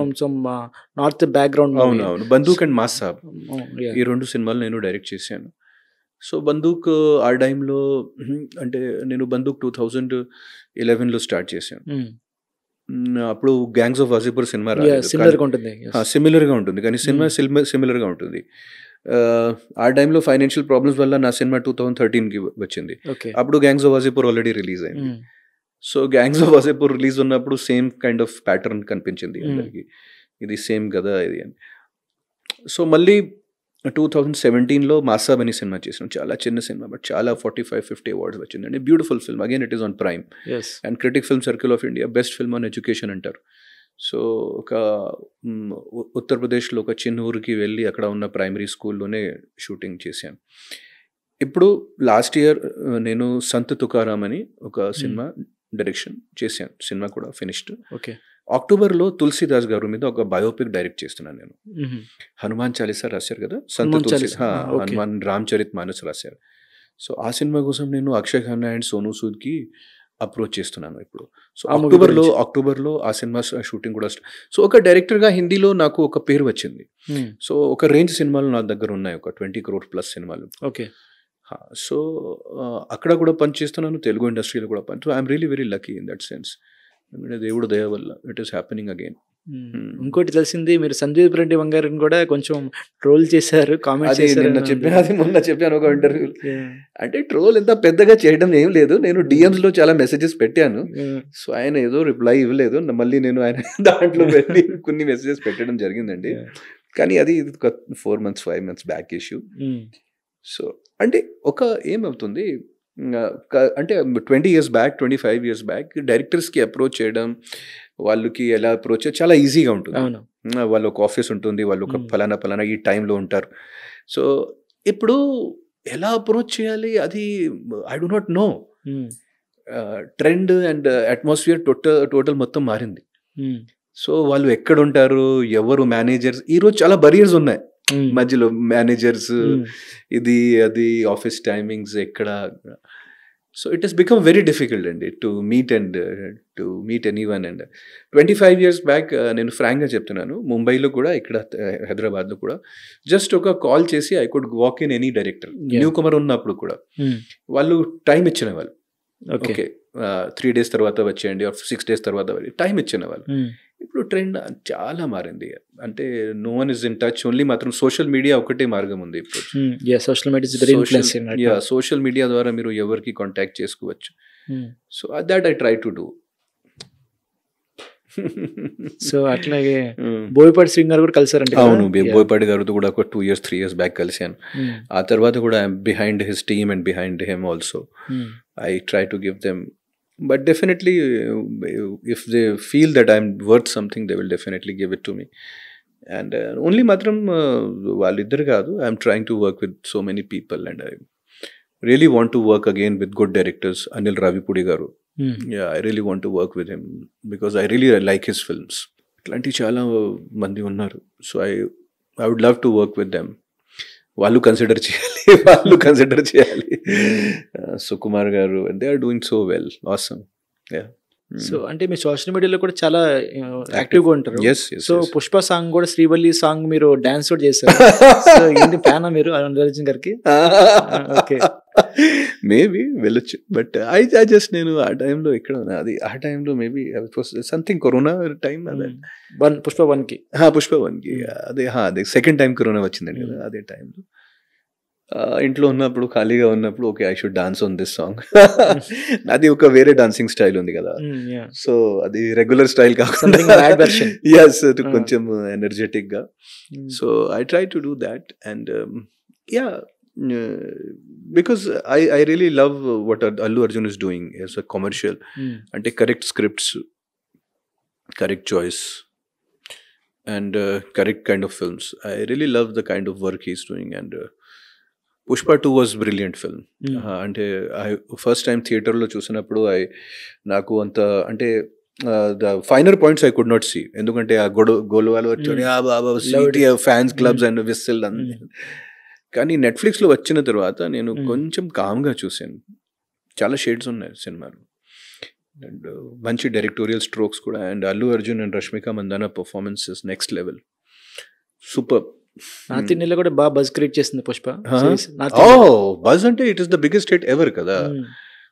S1: north background.
S2: అవును, బందూక్ అండ్ మాస్ సాబ్, ఈ 2 సినిమాలు నేను డైరెక్ట్ చేశాను. సో బందూక్ ఆ టైంలో, అంటే నేను బందూక్ 2011లో స్టార్ట్ చేశాను. అప్పుడు గ్యాంగ్స్ ఆఫ్ వాసేపూర్ సినిమా సిమిలర్గా ఉంటుంది, కానీ సినిమా సిమిలర్గా ఉంటుంది. ఆ టైంలో ఫైనాన్షియల్ ప్రాబ్లమ్స్ వల్ల నా సినిమా 2013కి వచ్చింది. అప్పుడు gangs of Wasseypur already release అయింది. So gangs of Wasseypur release ఉన్నప్పుడు సేమ్ కైండ్ ఆఫ్ ప్యాటర్న్ కనిపించింది అందరికి, ఇది సేమ్ కదా ఇది అని. సో మళ్ళీ 2017లో మాసాబ్ అనే సినిమా చేసాం, చాలా చిన్న సినిమా బట్ చాలా 45-50 అవార్డ్స్ వచ్చిందండి. Beautiful film, again it is on prime and critic film circle of India best film on education అంటారు. సో ఒక ఉత్తరప్రదేశ్లో ఒక చిన్న ఊరికి వెళ్ళి అక్కడ ఉన్న ప్రైమరీ స్కూల్లోనే షూటింగ్ చేశాను. ఇప్పుడు లాస్ట్ ఇయర్ నేను సంత్ తుకారాం అని ఒక సినిమా డైరెక్షన్ చేశాను, సినిమా కూడా ఫినిష్డ్.
S1: ఓకే,
S2: అక్టోబర్లో తులసీదాస్ గారు మీద ఒక బయోపిక్ డైరెక్ట్ చేస్తున్నాను నేను. హనుమాన్ చాలీసా రాశారు కదా, హనుమాన్ రామ్చరిత్ మానస్ రాశారు. సో ఆ సినిమా కోసం నేను అక్షయ్ ఖన్నా అండ్ సోనూ సూద్కి అప్రోచ్ చేస్తున్నాను ఇప్పుడు. సో అక్టోబర్లో ఆ సినిమా షూటింగ్ కూడా. సో ఒక డైరెక్టర్గా హిందీలో నాకు ఒక పేరు వచ్చింది. సో ఒక రేంజ్ సినిమాలు నా దగ్గర ఉన్నాయి, ఒక 20 crore+ సినిమాలు.
S1: ఓకే,
S2: సో అక్కడ కూడా పనిచేస్తున్నాను, తెలుగు ఇండస్ట్రీలో కూడా పని. So I'm really very lucky in that sense. దేవుడు దయ వల్ల ఇట్ ఈస్ హ్యాపెనింగ్ అగైన్.
S1: ఇంకోటి తెలిసింది, మీరు సందీప్ రెడ్డి వంగారిని కూడా కొంచెం ట్రోల్ చేశారు, కామెంట్స్ చేశారు.
S2: మొన్న చెప్పాను ఒక ఇంటర్వ్యూ. అంటే ట్రోల్ ఎంత పెద్దగా చేయడం ఏం లేదు, నేను DMsలో చాలా మెసేజెస్ పెట్టాను. సో ఆయన ఏదో రిప్లై ఇవ్వలేదు, మళ్ళీ నేను ఆయన దాంట్లో వెళ్ళి కొన్ని మెసేజెస్ పెట్టడం జరిగిందండి. కానీ అది 4 months 5 months back issue. So అంటే ఒక ఏమవుతుంది అంటే 20 years బ్యాక్ 25 years బ్యాక్ డైరెక్టర్స్కి అప్రోచ్ చేయడం, వాళ్ళకి ఎలా అప్రోచ్ చాలా ఈజీగా ఉంటుంది. వాళ్ళు ఒక ఆఫీస్ ఉంటుంది, వాళ్ళు ఒక ఫలానా ఈ టైంలో ఉంటారు. సో ఇప్పుడు ఎలా అప్రోచ్ చేయాలి అది I do not know. Trend and atmosphere total మొత్తం మారింది. సో వాళ్ళు ఎక్కడ ఉంటారు, ఎవరు మేనేజర్స్, ఈరోజు చాలా బరియర్స్ ఉన్నాయి మధ్యలో, మేనేజర్స్, ఇది అది, ఆఫీస్ టైమింగ్స్ ఎక్కడ. So it has become very difficult అండి to meet anyone. And 25 years back నేను ఫ్రాంక్గా చెప్తున్నాను, ముంబైలో కూడా, ఇక్కడ హైదరాబాద్లో కూడా జస్ట్ ఒక కాల్ చేసి I could walk in any director, newcomer ఉన్నప్పుడు కూడా వాళ్ళు టైం ఇచ్చిన వాళ్ళు. ఓకే 3 days తర్వాత వచ్చేయండి, 6 days తర్వాత టైం ఇచ్చిన వాళ్ళు. ఇప్పుడు ట్రెండ్ చాలా మారింది, అంటే no one is in touch, only మాత్రం సోషల్ మీడియా ఒకటే మార్గం ఉంది ఇప్పుడు. సోషల్ మీడియా ద్వారా మీరు ఎవరికి కాంటాక్ట్ చేసుకోవచ్చు. So that I try to do.
S1: So అట్లాగే బోయపాటి సింగ్ గారు కూడా కలిసారంటే.
S2: అవును, బోయపాటి గారితో కూడా ఒక 2 years 3 years బ్యాక్ కలిసాను. ఆ తర్వాత కూడా behind his team and behind him also I try to give them. But definitely, if they feel that I'm worth something, they will definitely give it to me. And only మాత్రం వాళ్ళిద్దరు కాదు, I'm trying to work with so many people and I really want to work again with good directors. Anil Ravipudi garu, I really want to work with him because I really like his films. ఇట్లాంటివి చాలా మంది ఉన్నారు. So I would love to work with them. వాళ్ళు consider చేయాలి. Sukumar garu, they are doing so well, awesome.
S1: So అంటే మీరు social మీడియాలో కూడా చాలా యాక్టివ్గా ఉంటారు. సో పుష్ప సాంగ్ కూడా, శ్రీవల్లి సాంగ్ మీరు డాన్స్ కూడా చేశారు. సో ఏంటి ఫ్యానా మీరు అల్లు అర్జున్ గారికి? ఓకే,
S2: మేబీ వెళ్ళొచ్చు. బట్ ఐ జస్ట్ నేను ఆ టైంలో ఇక్కడ అది ఆ టైంలో మేబీ సంథింగ్ కరోనా టైం అదే
S1: పుష్ప 1కి
S2: అదే సెకండ్ టైం కరోనా వచ్చిందండి కదా, అదే టైంలో ఇంట్లో ఉన్నప్పుడు ఖాళీగా ఉన్నప్పుడు okay I should dance on this song. అది ఒక వేరే డాన్సింగ్ స్టైల్ ఉంది కదా, సో అది రెగ్యులర్ స్టైల్ కాకుండా yes కొంచెం ఎనర్జెటిక్ గా. So I try to do that and yeah because I really love what Allu Arjun is doing as a commercial. Ante correct scripts, correct choice and correct kind of films. I really love the kind of work he's doing and Pushpa 2 was brilliant film. Ante I first time theater lo chusinappudu naku anta ante the finer points I could not see endukante aa golwalu vachadi aa fans clubs and whistle and కానీ నెట్ఫ్లిక్స్లో వచ్చిన తర్వాత నేను కొంచెం కామ్గా చూశాను. చాలా shades ఉన్నాయి సినిమాలో అండ్ మంచి డైరెక్టోరియల్ స్ట్రోక్స్ కూడా. And Allu Arjun and Rashmika Mandanna performances next level, super.
S1: నాతి నెల కూడా బాగా బజ్ క్రియేట్ చేసింది పుష్ప.
S2: బజ్ అంటే it is the biggest hit ever కదా.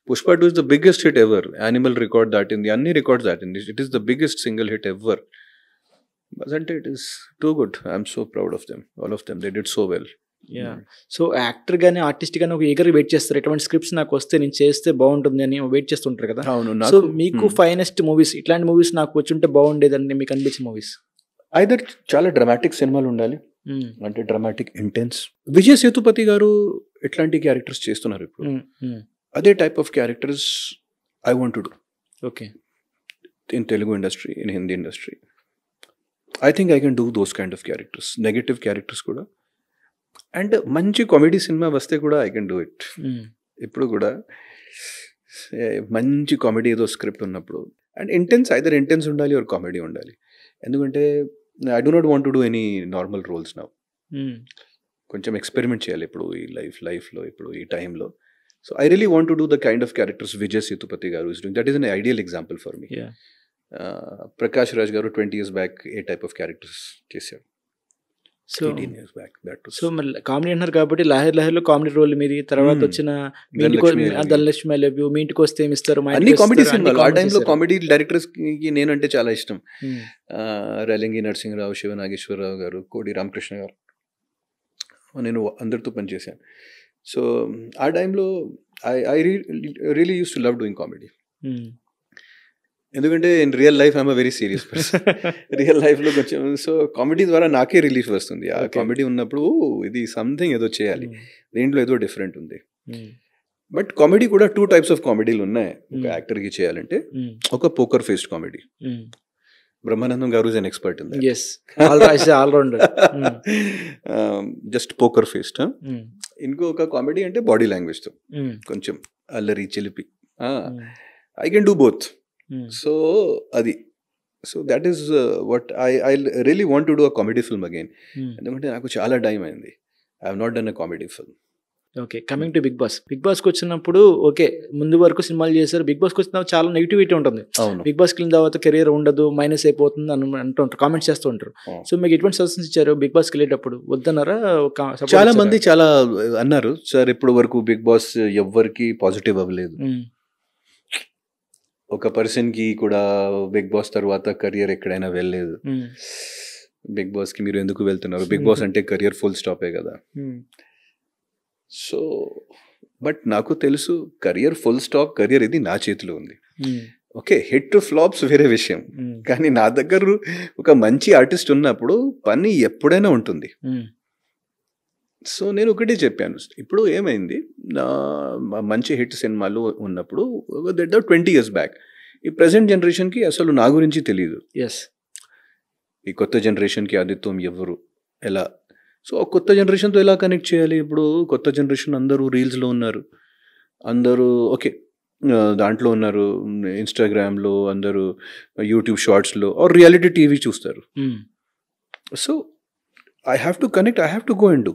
S2: Pushpa 2 is the biggest hit ever. Animal record దాటింది, అన్ని రికార్డ్స్ దాటింది. It is the biggest single hit ever. Buzz అంటే it is too good. I'm so proud of them, all of them. They did so well.
S1: So actor గానీ artist గానీ ఒక ఎగర్ wait చేస్తారు, ఎటువంటి scripts నాకు వస్తే నేను చేస్తే బాగుంటుంది అని వెయిట్ చేస్తుంటారు కదా. సో మీకు ఫైనెస్ట్ మూవీస్, ఇట్లాంటి మూవీస్ నాకు వచ్చి ఉంటే బాగుండేదని మీకు అనిపించిన మూవీస్?
S2: ఐదర్ చాలా డ్రామాటిక్ సినిమాలు ఉండాలి, అంటే డ్రామాటిక్ ఇంటెన్స్. విజయ్ సేతుపతి గారు ఎట్లాంటి క్యారెక్టర్స్ చేస్తున్నారు ఇప్పుడు, అదే type of characters I want to do.
S1: Okay,
S2: in Telugu industry, in Hindi industry I think I can do those kind of characters. Negative characters కూడా. అండ్ మంచి కామెడీ సినిమా వస్తే కూడా ఐ కెన్ డూ ఇట్. ఇప్పుడు కూడా మంచి కామెడీ ఏదో script ఉన్నప్పుడు and intense, either intense ఉండాలి ఆర్ కామెడీ ఉండాలి. ఎందుకంటే I do not want to do any normal roles now. కొంచెం ఎక్స్పెరిమెంట్ చేయాలి ఇప్పుడు ఈ లైఫ్లో ఇప్పుడు ఈ టైంలో. So I really want to do the kind of characters Vijay Sethupathi garu is doing. That is an ideal example for me. Prakash Raj garu 20 years back ఏ type of characters చేశారు.
S1: సో మరి కామెడీ అంటున్నారు కాబట్టి లాహిర్ లాహిర్లో కామెడీ రోల్ మీది, తర్వాత వచ్చిన ధనలక్ష్మి, ఐ లవ్ యూ, మీ ఇంటికి వస్తే ఏమి ఇస్తారు,
S2: అన్ని కామెడీ సినిమాలు. ఆ టైంలో కామెడీ డైరెక్టర్స్ కి నేనంటే చాలా ఇష్టం. రేలంగి నరసింహరావు, శివ నాగేశ్వరరావు గారు, కోడి రామకృష్ణ గారు, నేను అందరితో పనిచేశాను. సో ఆ టైంలో I really use to love doing comedy. ఎందుకంటే in real life I'm a very serious person. Real లైఫ్లో కొంచెం సో కామెడీ ద్వారా నాకే రిలీఫ్ వస్తుంది. ఆ కామెడీ ఉన్నప్పుడు ఇది సంథింగ్ ఏదో చేయాలి, దీంట్లో ఏదో డిఫరెంట్ ఉంది. బట్ కామెడీ కూడా 2 types ఆఫ్ కామెడీలు ఉన్నాయి ఒక యాక్టర్కి చేయాలంటే. ఒక poker faced comedy, Brahmanandam garu is an expert in that. Just poker faced. ఇంకొక కామెడీ అంటే బాడీ లాంగ్వేజ్తో కొంచెం అల్లరి చిలిపి. I can do both. So అది, so that is what I really want to do a comedy film again. ఎందుకంటే నాకు చాలా టైం అయింది, I have not done a comedy film.
S1: Okay, coming to big బాస్కి వచ్చినప్పుడు ఓకే ముందు వరకు సినిమాలు చేశారు, బిగ్ బాస్కి వచ్చిన చాలా నెగిటివిటీ ఉంటుంది. బిగ్ బాస్కి వెళ్ళిన తర్వాత కెరీర్ ఉండదు, మైనస్ అయిపోతుంది అని అంటుంటారు, కామెంట్స్ చేస్తూ ఉంటారు. సో మీకు ఎటువంటి సజెషన్స్ ఇచ్చారు బిగ్ బాస్కి వెళ్ళేటప్పుడు? వద్దన్నారా?
S2: చాలా మంది చాలా అన్నారు, సార్ ఇప్పటి వరకు బిగ్ బాస్ ఎవ్వరికి పాజిటివ్ అవ్వలేదు. ఒక పర్సన్కి కూడా బిగ్ బాస్ తర్వాత కెరియర్ ఎక్కడైనా వెళ్ళలేదు. బిగ్ బాస్కి మీరు ఎందుకు వెళ్తున్నారు? బిగ్ బాస్ అంటే కెరియర్ ఫుల్ స్టాపే కదా. సో బట్ నాకు తెలుసు కెరియర్ ఫుల్ స్టాప్, కెరియర్ ఇది నా చేతిలో ఉంది. ఓకే, హిట్ ఫ్లాప్స్ వేరే విషయం, కానీ నా దగ్గర ఒక మంచి ఆర్టిస్ట్ ఉన్నప్పుడు పని ఎప్పుడైనా ఉంటుంది. సో నేను ఒకటే చెప్పాను, ఇప్పుడు ఏమైంది, నా మంచి హిట్ సినిమాలు ఉన్నప్పుడు 20 years బ్యాక్, ఈ ప్రజెంట్ జనరేషన్కి అసలు నా గురించి తెలియదు. ఈ కొత్త జనరేషన్కి ఆదిత్యం ఎవరు, ఎలా, సో కొత్త జనరేషన్తో ఎలా కనెక్ట్ చేయాలి. ఇప్పుడు కొత్త జనరేషన్ అందరూ రీల్స్లో ఉన్నారు, అందరూ ఓకే దాంట్లో ఉన్నారు, ఇన్స్టాగ్రామ్లో అందరూ, యూట్యూబ్ షార్ట్స్లో ఆర్ రియాలిటీ టీవీ చూస్తారు. So I have to connect, I have to go and do.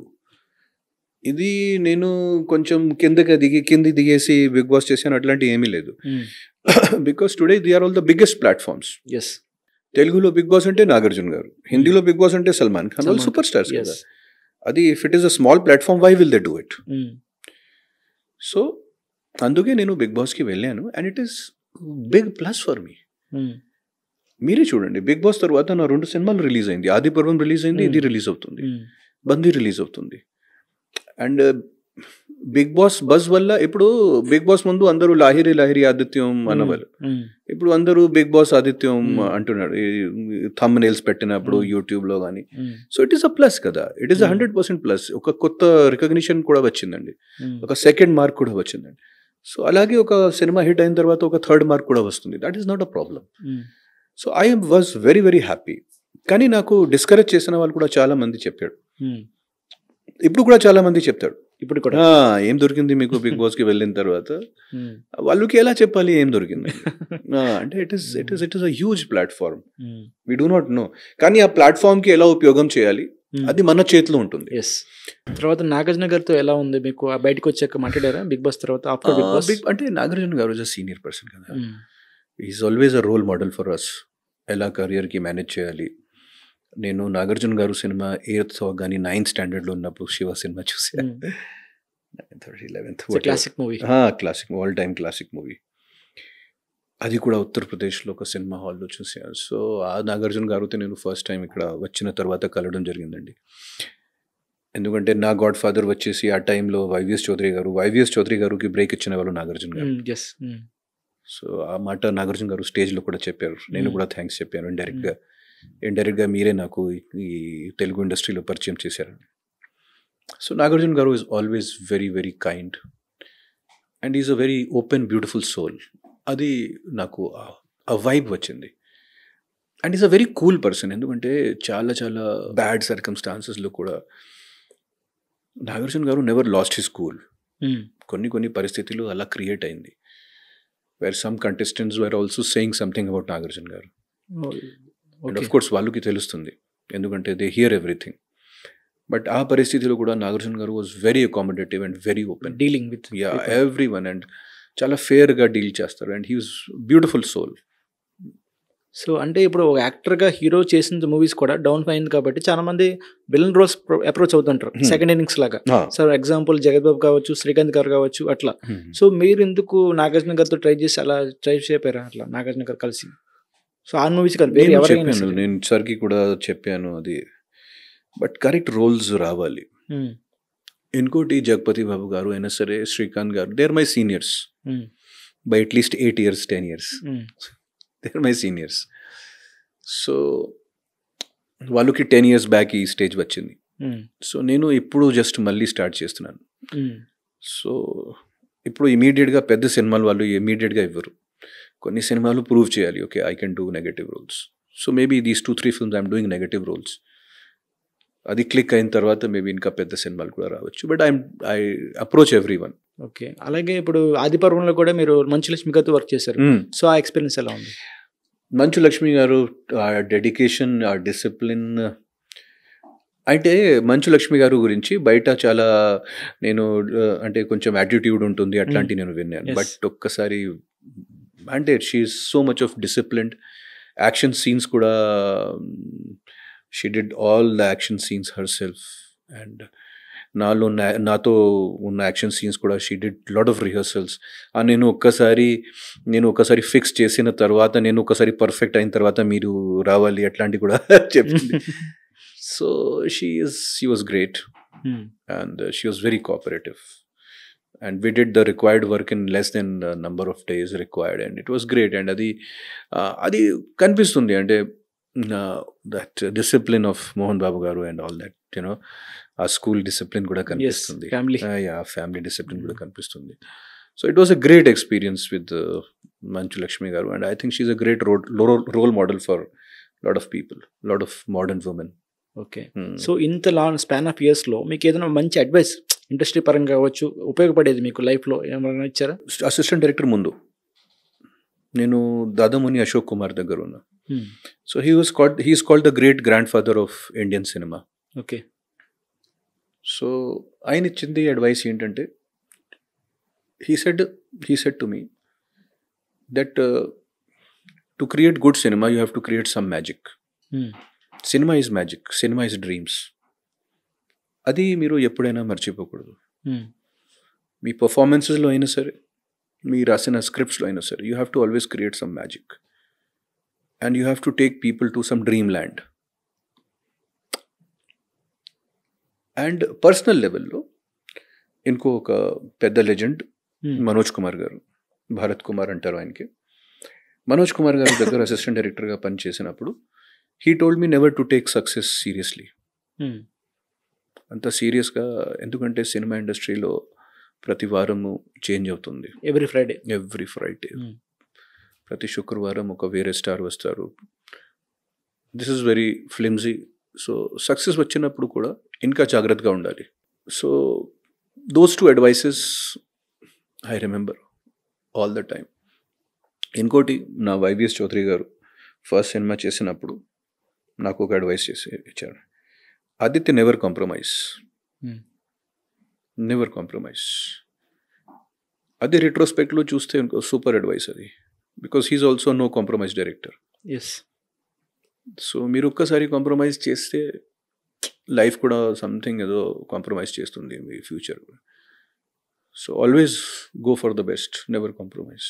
S2: ఇది నేను కొంచెం కింది దిగేసి బిగ్ బాస్ చేశాను అట్లాంటివి ఏమీ లేదు. Because today they are all the biggest platforms. తెలుగులో బిగ్ బాస్ అంటే నాగార్జున గారు, హిందీలో బిగ్ బాస్ అంటే సల్మాన్ ఖాన్, వాళ్ళు సూపర్ స్టార్స్ కదా. అది if it is a small platform, why will they do it? So అందుకే నేను బిగ్ బాస్కి వెళ్ళాను and it is big plus for me. మీరే చూడండి, బిగ్ బాస్ తర్వాత నా 2 సినిమాలు రిలీజ్ అయింది. ఆది పర్వం రిలీజ్ అయింది, ఇది రిలీజ్ అవుతుంది, బందీ రిలీజ్ అవుతుంది. అండ్ బిగ్ బాస్ బజ్ వల్ల ఇప్పుడు బిగ్ బాస్ ముందు అందరూ లాహిరి లాహిరి ఆదిత్యం అన్నవాళ్ళు, ఇప్పుడు అందరూ బిగ్ బాస్ ఆదిత్యం అంటున్నాడు థంబ్ నెయిల్స్ పెట్టినప్పుడు యూట్యూబ్లో కానీ. So it is a plus కదా, ఇట్ ఈస్ 100% ప్లస్. ఒక కొత్త రికగ్నిషన్ కూడా వచ్చిందండి, ఒక సెకండ్ మార్క్ కూడా వచ్చిందండి. సో అలాగే ఒక సినిమా హిట్ అయిన తర్వాత ఒక థర్డ్ మార్క్ కూడా వస్తుంది. That is not a problem. So I was very very happy. కానీ నాకు డిస్కరేజ్ చేసిన వాళ్ళు కూడా చాలా మంది చెప్పాడు, ఇప్పుడు కూడా చాలా మంది చెప్తాడు, ఇప్పుడు కూడా ఏం దొరికింది మీకు బిగ్ బాస్కి వెళ్ళిన తర్వాత, వాళ్ళకి ఎలా చెప్పాలి ఏం దొరికింది అంటే it is a huge platform, we do not know. కానీ ఆ ప్లాట్ఫామ్కి ఎలా ఉపయోగం చేయాలి అది మన చేతిలో ఉంటుంది.
S1: తర్వాత నాగార్జున గారితో ఎలా ఉంది మీకు, బయటకు వచ్చాక మాట్లాడారా బిగ్ బాస్ తర్వాత? ఆఫ్టర్ బిగ్ బాస్
S2: అంటే Nagarjuna garu is a senior person కదా, is always a role model for us, ఎలా కెరియర్కి మేనేజ్ చేయాలి. నేను నాగార్జున గారు సినిమా 8th కానీ 9th స్టాండర్డ్లో ఉన్నప్పుడు శివ సినిమా చూసాను. 11th
S1: classic movie,
S2: classic, all time classic movie. అది కూడా ఉత్తరప్రదేశ్లో ఒక సినిమా హాల్లో చూసాను. సో ఆ నాగార్జున గారితో నేను ఫస్ట్ టైం ఇక్కడ వచ్చిన తర్వాత కలవడం జరిగిందండి. ఎందుకంటే నా గాడ్ ఫాదర్ వచ్చేసి ఆ టైంలో వైవిఎస్ చౌదరి గారికి బ్రేక్ ఇచ్చిన వాళ్ళు నాగార్జున గారు. సో ఆ మాట నాగార్జున గారు స్టేజ్లో కూడా చెప్పారు, నేను కూడా థ్యాంక్స్ చెప్పాను. ఇండైరెక్ట్గా మీరే నాకు ఈ తెలుగు ఇండస్ట్రీలో పరిచయం చేశారు. So Nagarjuna garu is always very very kind and is a very open beautiful soul. అది నాకు ఆ వైబ్ వచ్చింది. And is a very cool person. ఎందుకంటే చాలా చాలా బ్యాడ్ సర్కమ్స్టాన్సెస్లో కూడా నాగార్జున గారు నెవర్ లాస్ట్ హిస్ కూల్. కొన్ని పరిస్థితులు అలా క్రియేట్ అయింది, where some contestants were also saying something about Nagarjuna garu. And of course వాళ్ళకి తెలుస్తుంది, ఎందుకంటే దే హియర్ ఎవ్రీథింగ్. బట్ ఆ పరిస్థితిలో కూడా Nagarjuna garu was very accommodative and very open,
S1: dealing with
S2: every one, and చాలా ఫేర్గా డీల్ చేస్తారు. And he was beautiful soul.
S1: So అంటే ఇప్పుడు ఒక యాక్టర్గా హీరో చేసిన మూవీస్ కూడా డౌన్ అయింది కాబట్టి చాలా మంది విలన్ రోల్స్ అప్రోచ్ అవుతుంటారు సెకండ్ ఇన్నింగ్స్ లాగా. సో ఎగ్జాంపుల్ జగత్ బాబు కావచ్చు, శ్రీకాంత్ గారు కావచ్చు, అట్లా. సో మీరు ఎందుకు నాగార్జున గారితో ట్రై చేసి అలా ట్రై చేయపోయారా అట్లా నాగార్జున గారు కలిసి? సో ఆ మూవీస్
S2: నేను సార్కి కూడా చెప్పాను అది, బట్ కరెక్ట్ రోల్స్ రావాలి. ఇంకోటి జగపతి బాబు గారు అయినా సరే, Srikanth garu, they are my seniors by at least 8 years 10 years. They are my seniors. So వాళ్ళకి 10 years బ్యాక్ ఈ స్టేజ్ వచ్చింది. సో నేను ఇప్పుడు జస్ట్ మళ్ళీ స్టార్ట్ చేస్తున్నాను. సో ఇప్పుడు ఇమీడియట్గా పెద్ద సినిమాలు వాళ్ళు ఇమీడియట్గా ఇవ్వరు, కొన్ని సినిమాలు ప్రూవ్ చేయాలి, okay I can do negative roles. So maybe these 2-3 films I'm doing negative roles. అది క్లిక్ అయిన తర్వాత మేబీ ఇంకా పెద్ద సినిమాలు కూడా రావచ్చు. But I approach every one.
S1: Okay. అలాగే ఇప్పుడు ఆది పర్వంలో కూడా మీరు మంచు లక్ష్మి గారితో వర్క్ చేశారు. సో ఆ ఎక్స్పీరియన్స్ ఎలా ఉంది?
S2: మంచు లక్ష్మి గారు ఆ డెడికేషన్, ఆ డిసిప్లిన్, అంటే మంచు లక్ష్మి గారు గురించి బయట చాలా నేను అంటే కొంచెం యాటిట్యూడ్ ఉంటుంది అట్లాంటివి నేను విన్నాను. బట్ ఒక్కసారి అంటే she is so much of disciplined. Action scenes కూడా she did all the action scenes herself. And నాతో ఉన్న యాక్షన్ సీన్స్ కూడా she did lot of rehearsals. నేను ఒక్కసారి ఫిక్స్ చేసిన తర్వాత, నేను ఒకసారి పర్ఫెక్ట్ అయిన తర్వాత మీరు రావాలి అట్లాంటివి కూడా చెప్పింది. So she was great and she was very cooperative. And we did the required work in less than the number of days required, and it was great. And adi kanipistundi ante that discipline of Mohan Babu garu and all that, you know, our school discipline kuda kanipistundi.
S1: Family
S2: family discipline kuda kanipistundi. So it was a great experience with Manchu Lakshmi garu, and I think she's a great role model for lot of people, lot of modern women.
S1: Okay. So ఇంత long span of ఇయర్స్లో మీకు ఏదైనా మంచి advice industry పరంగా కావచ్చు ఉపయోగపడేది మీకు లైఫ్లో ఏమైనా ఇచ్చారా?
S2: అసిస్టెంట్ డైరెక్టర్ ముందు నేను దాదాముని అశోక్ కుమార్ దగ్గర ఉన్నా. So he's called the great grand father of Indian cinema.
S1: Okay.
S2: సో ఆయన ఇచ్చింది అడ్వైస్ ఏంటంటే, he said to me that to create good cinema you have to create some magic. Cinema is magic, cinema is dreams. అది మీరు ఎప్పుడైనా మర్చిపోకూడదు. మీ పర్ఫార్మెన్సెస్లో అయినా సరే, మీ రాసిన స్క్రిప్ట్స్లో అయినా సరే, you have to always create some magic and you have to take people to some dream land. And personal లెవెల్లో ఇంకో ఒక పెద్ద లెజెండ్ మనోజ్ కుమార్ గారు, భారత్ కుమార్ అంటారు ఆయనకి. మనోజ్ కుమార్ గారి దగ్గర అసిస్టెంట్ డైరెక్టర్గా పనిచేసినప్పుడు he told me never to take success seriously. అంత సీరియస్గా, ఎందుకంటే సినిమా ఇండస్ట్రీలో ప్రతి వారము చేంజ్ అవుతుంది. ఎవ్రీ ఫ్రైడే ప్రతి శుక్రవారం ఒక వేరే స్టార్ వస్తారు. This is very flimsy. So success వచ్చినప్పుడు కూడా ఇంకా జాగ్రత్తగా ఉండాలి. So those two advices I remember all the time. ఇంకోటి, నా వైవిఎస్ చౌదరి గారు ఫస్ట్ సినిమా చేసినప్పుడు నాకు ఒక అడ్వైస్ ఇచ్చారు. Aditya never compromise. అది రిట్రోస్పెక్ట్లో చూస్తే సూపర్ అడ్వైస్ అది, because he's also no compromise director. సో మీరు ఒక్కసారి కాంప్రమైజ్ చేస్తే లైఫ్ కూడా సంథింగ్ ఏదో కాంప్రమైజ్ చేస్తుంది మీ future. So always go for the best, never compromise.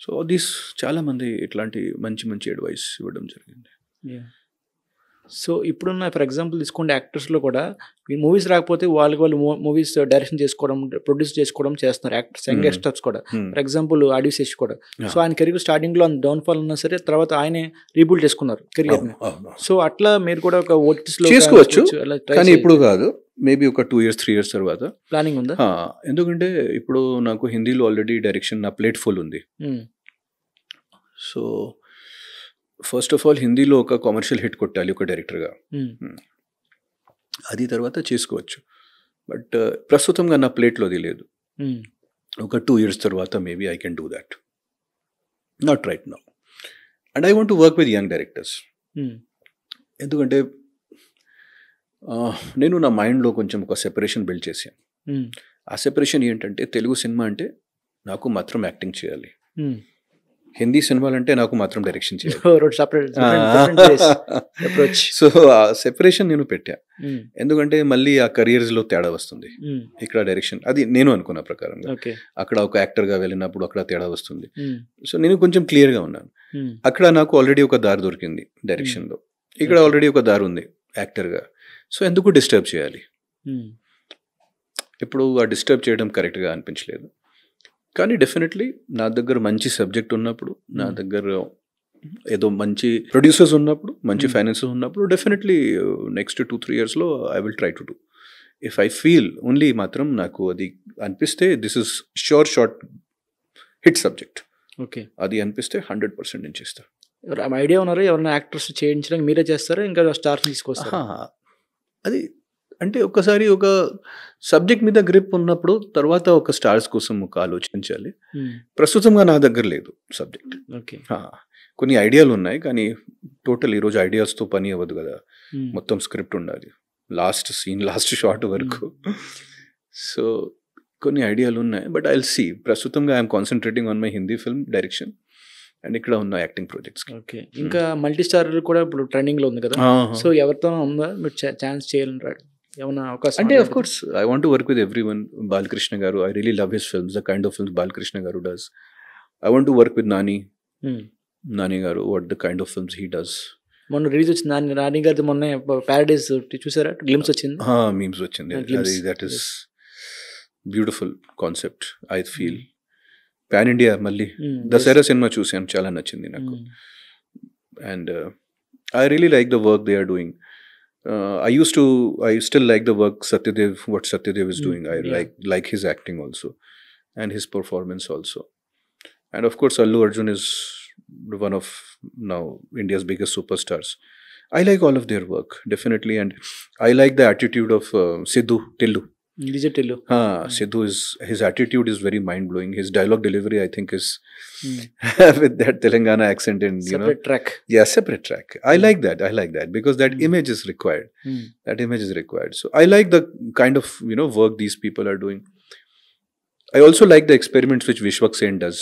S2: So this చాలామంది ఇట్లాంటి మంచి అడ్వైస్ ఇవ్వడం జరిగింది.
S1: సో ఇప్పుడున్న ఫర్ ఎగ్జాంపుల్ తీసుకోండి, యాక్టర్స్లో కూడా ఈ మూవీస్ రాకపోతే వాళ్ళు మూవీస్ డైరెక్షన్ చేసుకోవడం, ప్రొడ్యూస్ చేసుకోవడం చేస్తున్నారు యాక్టర్స్, యంగస్టర్స్ కూడా. ఫర్ ఎగ్జాంపుల్ ఆడియోశేష్ కూడా. సో ఆయన కెరీర్ స్టార్టింగ్లో డౌన్ఫాల్ ఉన్నా సరే తర్వాత ఆయనే రీబిల్డ్ చేసుకున్నారు కెరీర్ని. సో అట్లా మీరు కూడా ఒక ఓటీటీస్లో
S2: చేసుకోవచ్చు, కానీ ఇప్పుడు కాదు, మేబీ ఒక 2 years 3 years తర్వాత
S1: ప్లానింగ్ ఉందా?
S2: ఎందుకంటే ఇప్పుడు నాకు హిందీలో ఆల్రెడీ డైరెక్షన్ నా ప్లేట్ ఫుల్ ఉంది. సో ఫస్ట్ ఆఫ్ ఆల్ హిందీలో ఒక కమర్షియల్ హిట్ కొట్టాలి ఒక డైరెక్టర్గా, అది తర్వాత చేసుకోవచ్చు. బట్ ప్రస్తుతంగా నా ప్లేట్లో అది లేదు. ఒక 2 years తర్వాత maybe I can do that, not right now. And I want to work with young directors. ఎందుకంటే నేను నా మైండ్లో కొంచెం ఒక సెపరేషన్ బిల్డ్ చేశాను. ఆ సెపరేషన్ ఏంటంటే, తెలుగు సినిమా అంటే నాకు మాత్రం యాక్టింగ్ చేయాలి, హిందీ సినిమాలు అంటే నాకు మాత్రం డైరెక్షన్ చేయాలి. సో ఆ సెపరేషన్ నేను పెట్టా, ఎందుకంటే మళ్ళీ ఆ కెరియర్స్లో తేడా వస్తుంది. ఇక్కడ డైరెక్షన్ అది నేను అనుకున్న ప్రకారంగా, అక్కడ ఒక యాక్టర్గా వెళ్ళినప్పుడు అక్కడ తేడా వస్తుంది. సో నేను కొంచెం క్లియర్గా ఉన్నాను. అక్కడ నాకు ఆల్రెడీ ఒక దారి దొరికింది డైరెక్షన్లో, ఇక్కడ ఆల్రెడీ ఒక దారి ఉంది యాక్టర్గా. సో ఎందుకు డిస్టర్బ్ చేయాలి? ఇప్పుడు ఆ డిస్టర్బ్ చేయడం కరెక్ట్గా అనిపించలేదు. కానీ డెఫినెట్లీ నా దగ్గర మంచి సబ్జెక్ట్ ఉన్నప్పుడు, నా దగ్గర ఏదో మంచి ప్రొడ్యూసర్స్ ఉన్నప్పుడు, మంచి ఫైనాన్సెస్ ఉన్నప్పుడు, డెఫినెట్లీ నెక్స్ట్ 2-3 yearsలో I will try to do. If I feel only మాత్రం నాకు అది అనిపిస్తే this is short hit subject, okay, అది అనిపిస్తే 100% నేను చేస్తాను.
S1: ఐడియా ఉన్నారా ఎవరైనా యాక్టర్స్ చేయించడానికి? మీరే చేస్తారా ఇంకా స్టార్ తీసుకొస్తారా?
S2: అది అంటే ఒక్కసారి ఒక సబ్జెక్ట్ మీద గ్రిప్ ఉన్నప్పుడు తర్వాత ఒక స్టార్స్ కోసం ఒక ఆలోచించాలి. ప్రస్తుతంగా నా దగ్గర లేదు సబ్జెక్ట్.
S1: ఓకే,
S2: కొన్ని ఐడియాలు ఉన్నాయి, కానీ టోటల్ ఈరోజు ఐడియాస్తో పని అవ్వదు కదా, మొత్తం స్క్రిప్ట్ ఉండాలి లాస్ట్ సీన్ లాస్ట్ షాట్ వరకు. సో కొన్ని ఐడియాలు ఉన్నాయి, బట్ ఐ విల్ సీ. ప్రస్తుతంగా I'm concentrating on my Hindi film direction and ఇక్కడ ఉన్న యాక్టింగ్ ప్రాజెక్ట్స్.
S1: ఓకే, ఇంకా మల్టీ స్టార్ కూడా ఇప్పుడు ట్రెండింగ్లో ఉంది కదా, సో ఎవరితో ఉందా మీరు ఛాన్స్ చేయాలని ఏమన్నా అవకాశం?
S2: అంటే of course I want to work with everyone. Balakrishna garu, I really love his films, the kind of films Balakrishna garu does. I want to work with Nani garu, what the kind of films he does.
S1: మొన్న release వచ్చింది నాని గారిది, మొన్న Paradise చూసారా? Glimpse వచ్చింది,
S2: memes వచ్చింది. That is beautiful concept. I feel pan India. మళ్ళీ దసరా సినిమా చూసాను, చాలా నచ్చింది నాకు. And I really like the work they are doing. I still like the work what Satyadev is doing. I like his acting also and his performance also. And of course Allu Arjun is one of now India's biggest superstars. I like all of their work, definitely, and I like the attitude of Sidhu Tillu.
S1: Digital
S2: Sidhu his attitude is very mind blowing. His dialogue delivery, I think, is with that Telangana accent and
S1: separate track.
S2: separate track. I like that because that image is required. That image is required. So I like the kind of work these people are doing. I also like the experiments which Vishwak Sen does.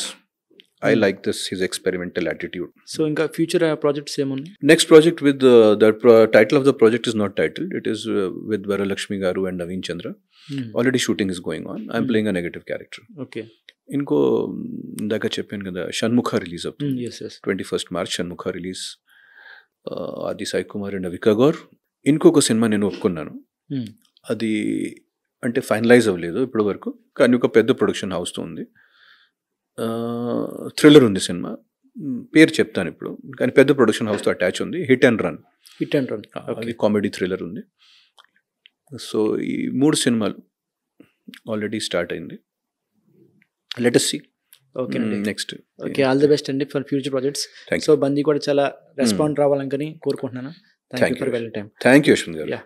S2: I like his experimental attitude.
S1: So ఇంకా future projects ఏమున్నాయి?
S2: Next project with the title of the project is not titled. It is with Varalakshmi Garu and Naveen Chandra. Already shooting is going on. I'm playing a negative character.
S1: Okay.
S2: ఇంకో ఇందాక చెప్పాను కదా Shanmukha release అవుతుంది.
S1: Yes yes.
S2: 21st March Shanmukha release. Aadi Sai Kumar and Avika Gaur. ఇంకొక సినిమా నేను ఒప్పుకున్నాను. అది అంటే ఫైనలైజ్ అవ్వలేదు ఇప్పటి వరకు, కానీ ఒక పెద్ద ప్రొడక్షన్ హౌస్తో ఉంది. థ్రిల్లర్ ఉంది సినిమా, పేరు చెప్తాను ఇప్పుడు, కానీ పెద్ద ప్రొడక్షన్ హౌస్తో అటాచ్ ఉంది. Hit and run. అది కామెడీ థ్రిల్లర్ ఉంది. సో ఈ 3 సినిమాలు ఆల్రెడీ స్టార్ట్ అయింది. Let us see.
S1: Okay
S2: next.
S1: Okay, all the best అండి for future projects.
S2: Thank you.
S1: So బందీ కూడా చాలా రెస్పాండ్ రావాలని కోరుకుంటున్నాను. Thank you for well time.
S2: Thank you Yashwanth గారు.